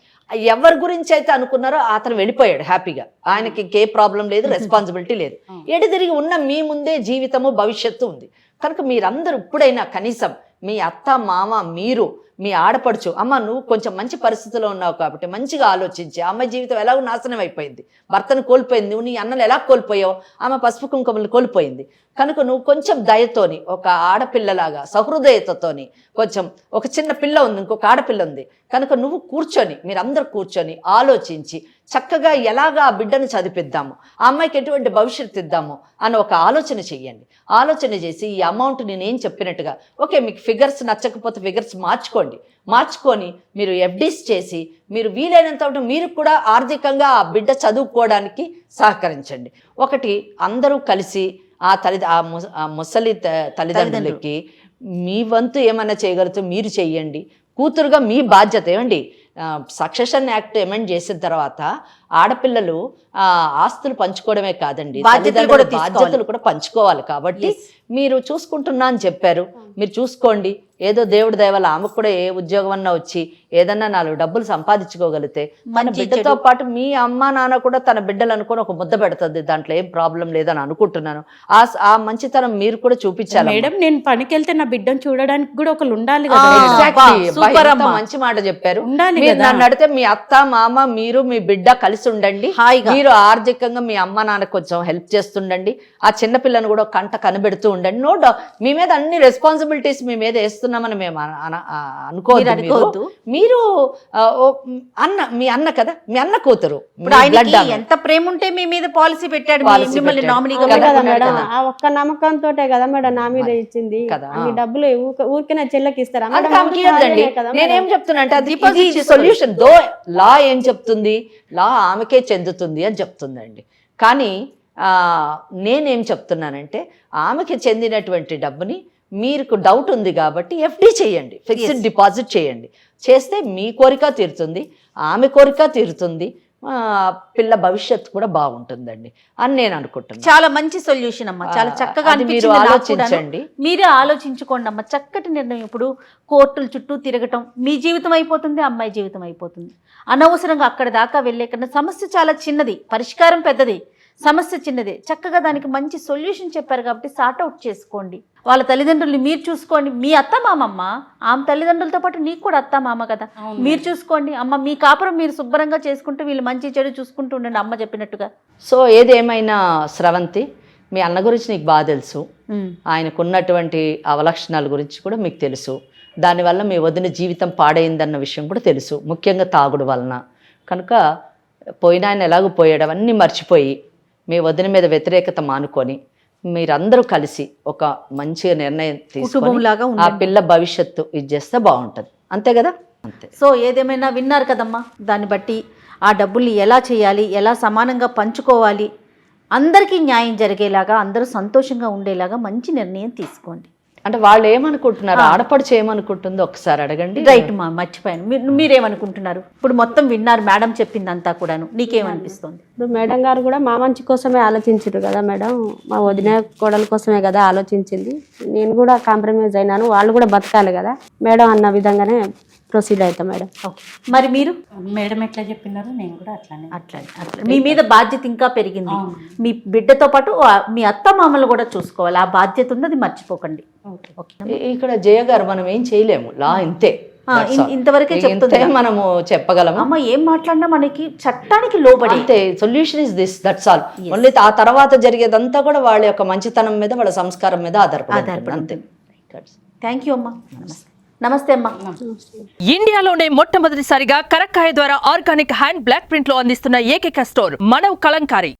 ఎవరి గురించి అయితే అనుకున్నారో అతను వెళ్ళిపోయాడు హ్యాపీగా, ఆయనకి ఇంకే ప్రాబ్లం లేదు, రెస్పాన్సిబిలిటీ లేదు. ఎడిదిరిగి ఉన్న మీ ముందే జీవితము భవిష్యత్తు ఉంది. కనుక మీరందరూ ఇప్పుడైనా కనీసం మీ అత్త మామ మీరు మీ ఆడపడుచు, అమ్మ నువ్వు కొంచెం మంచి పరిస్థితిలో ఉన్నావు కాబట్టి మంచిగా ఆలోచించి, అమ్మాయి జీవితం ఎలాగో నాశనం అయిపోయింది, భర్తను కోల్పోయింది, నువ్వు నీ అన్నలు ఎలా కోల్పోయావు, ఆమె పసుపు కుంకుమలు కోల్పోయింది. కనుక నువ్వు కొంచెం దయతోని, ఒక ఆడపిల్లలాగా సహృదయతతోని, కొంచెం ఒక చిన్న పిల్ల ఉంది, ఇంకొక ఆడపిల్ల ఉంది, కనుక నువ్వు కూర్చొని, మీరందరూ కూర్చొని ఆలోచించి చక్కగా ఎలాగా ఆ బిడ్డను చదివిద్దాము, ఆ అమ్మాయికి ఎటువంటి భవిష్యత్తు ఇద్దాము అని ఒక ఆలోచన చెయ్యండి. ఆలోచన చేసి ఈ అమౌంట్ నేను చెప్పినట్టుగా, ఓకే మీకు ఫిగర్స్ నచ్చకపోతే ఫిగర్స్ మార్చుకొని మీరు FDs చేసి మీరు వీలైనంత మీరు కూడా ఆర్థికంగా ఆ బిడ్డ చదువుకోవడానికి సహకరించండి. ఒకటి అందరూ కలిసి ఆ ముసలి తల్లిదండ్రులకి మీ వంతు ఏమైనా చేయగలుగుతూ మీరు చెయ్యండి. కూతురుగా మీ బాధ్యత ఏమండి, సక్సెషన్ యాక్ట్ అమెండ్ చేసిన తర్వాత ఆడపిల్లలు ఆస్తులు పంచుకోవడమే కాదండి, బాధ్యతలు కూడా పంచుకోవాలి. కాబట్టి మీరు చూసుకుంటున్నా అని చెప్పారు, మీరు చూసుకోండి. ఏదో దేవుడి దయవల్ల ఆమెకు కూడా ఏ ఉద్యోగం అన్నా వచ్చి ఏదన్నా 4 డబ్బులు సంపాదించుకోగలిగితే మన బిడ్డతో పాటు మీ అమ్మ నాన్న కూడా తన బిడ్డలు అనుకుని ఒక ముద్ద పెడుతుంది, దాంట్లో ఏం ప్రాబ్లం లేదని అనుకుంటున్నాను. ఆ మంచితనం మీరు కూడా చూపించాలి. మేడం నేను పనికి వెళ్తే నా బిడ్డను చూడడానికి కూడా ఒకరు ఉండాలి. మంచి మాట చెప్పారు. నన్ను అడిగితే మీ అత్త మామ మీరు మీ బిడ్డ కలిసి ఉండండి, మీరు ఆర్థికంగా మీ అమ్మ నాన్న కొంచెం హెల్ప్ చేస్తుండండి, ఆ చిన్నపిల్లను కూడా కంట కనబెడుతూ ఉండండి. నో డౌట్ మీ మీద అన్ని రెస్పాన్సిబిలిటీస్ మీ మీద వేస్తున్నామని మేము అనుకోవద్దు. మీరు మీ అన్న కదా, మీ అన్న కూతురు, ఎంత ప్రేమ ఉంటే మీ మీద పాలసీ పెట్టాడు, ఒక్క నమ్మకంతో కదా మేడం నా మీద ఇచ్చింది. డబ్బులు ఊరికే నా చెల్లెకి ఇస్తారా? నేనేం చెప్తున్నా అంటే అది సొల్యూషన్. లా ఏం చెప్తుంది, లా ఆమెకే చెందుతుంది అని చెప్తుందండి. కానీ నేనేం చెప్తున్నానంటే ఆమెకి చెందినటువంటి డబ్బుని మీకు డౌట్ ఉంది కాబట్టి ఎఫ్డి చేయండి, ఫిక్స్డ్ డిపాజిట్ చేయండి. చేస్తే మీ కోరిక తీరుతుంది, ఆమె కోరిక తీరుతుంది, పిల్ల భవిష్యత్తు కూడా బాగుంటుందండి అని నేను అనుకుంటున్నాను. చాలా మంచి సొల్యూషన్ అమ్మా, చాలా చక్కగా అది మీరు అనిపించింది నాకు ఆలోచించండి. కూడాను. మీరే ఆలోచించుకోండి అమ్మ, చక్కటి నిర్ణయం. ఇప్పుడు కోర్టుల చుట్టూ తిరగటం మీ జీవితం అయిపోతుంది, అమ్మాయి జీవితం అయిపోతుంది. అనవసరంగా అక్కడ దాకా వెళ్ళే కన్నా సమస్య చాలా చిన్నది, పరిష్కారం పెద్దది, సమస్య చిన్నదే. చక్కగా దానికి మంచి సొల్యూషన్ చెప్పారు కాబట్టి సార్ట్ అవుట్ చేసుకోండి. వాళ్ళ తల్లిదండ్రుల్ని మీరు చూసుకోండి. మీ అత్త మామమ్మ, ఆమె తల్లిదండ్రులతో పాటు నీకు కూడా అత్త మామ కదా, మీరు చూసుకోండి. అమ్మ మీ కాపురం మీరు శుభ్రంగా చేసుకుంటూ వీళ్ళు మంచి చెడు చూసుకుంటూ ఉండండి అమ్మ చెప్పినట్టుగా. సో ఏదేమైనా స్రవంతి, మీ అన్న గురించి నీకు బాగా తెలుసు, ఆయనకున్నటువంటి అవలక్షణాల గురించి కూడా మీకు తెలుసు. దానివల్ల మీ వదిన జీవితం పాడైందన్న విషయం కూడా తెలుసు, ముఖ్యంగా తాగుడు వలన. కనుక పోయిన ఆయన ఎలాగో పోయాడు, అవన్నీ మర్చిపోయి మీ వదిన మీద వ్యతిరేకత మానుకొని మీరందరూ కలిసి ఒక మంచి నిర్ణయం తీసుకొని ఆ పిల్ల భవిష్యత్తు ఇది చేస్తే బాగుంటుంది. అంతే కదా? అంతే. సో ఏదేమైనా విన్నారు కదమ్మా, దాన్ని బట్టి ఆ డబ్బుల్ని ఎలా చేయాలి, ఎలా సమానంగా పంచుకోవాలి, అందరికీ న్యాయం జరిగేలాగా, అందరూ సంతోషంగా ఉండేలాగా మంచి నిర్ణయం తీసుకోండి. అంటే వాళ్ళు ఏమనుకుంటున్నారు, ఆడపడుచు ఏమనుకుంటుందో ఒకసారి అడగండి. రైట్ మా, మర్చిపోయాను. మీరేమనుకుంటున్నారు? ఇప్పుడు మొత్తం విన్నారు మేడం చెప్పిందంతా కూడాను, నీకేమనిపిస్తుంది? ఇప్పుడు మేడం గారు కూడా మా మంచి కోసమే ఆలోచించారు కదా మేడం, మా వదిన కోడల కోసమే కదా ఆలోచించింది. నేను కూడా కాంప్రమైజ్ అయినాను, వాళ్ళు కూడా బతకాలి కదా మేడం అన్న విధంగానే ప్రొసీడ్ అవుతాం మేడం. ఓకే, మరి మీరు? మేడం ఎట్లా చెప్పినారో నేను కూడా అట్లానే. అట్లా మీ మీద బాధ్యత ఇంకా పెరిగింది. మీ బిడ్డతో పాటు మీ అత్త మామలు కూడా చూసుకోవాలి, ఆ బాధ్యత ఉంది, అది మర్చిపోకండి. ఇక్కడ జయ గారు మనం ఏం చేయలేము, లా ఇంతే, ఇంతవరకే చెప్తే మనము చెప్పగలము. అమ్మ ఏం మాట్లాడినా మనకి చట్టానికి లోబడి. అంతే, solution is this, that's all. Only ఆ తర్వాత జరిగేదంతా కూడా వాళ్ళ యొక్క మంచితనం మీద, వాళ్ళ సంస్కారం మీద ఆధారపడి. అంతే. థ్యాంక్ యూ అమ్మా. నమస్తే అమ్మా. ఇండియాలోనే మొట్టమొదటిసారిగా కరక్కాయ ద్వారా ఆర్గానిక్ హ్యాండ్ బ్లాక్ ప్రింట్ లో అందిస్తున్న ఏకైక స్టోర్ మనవ్ కలంకారీ.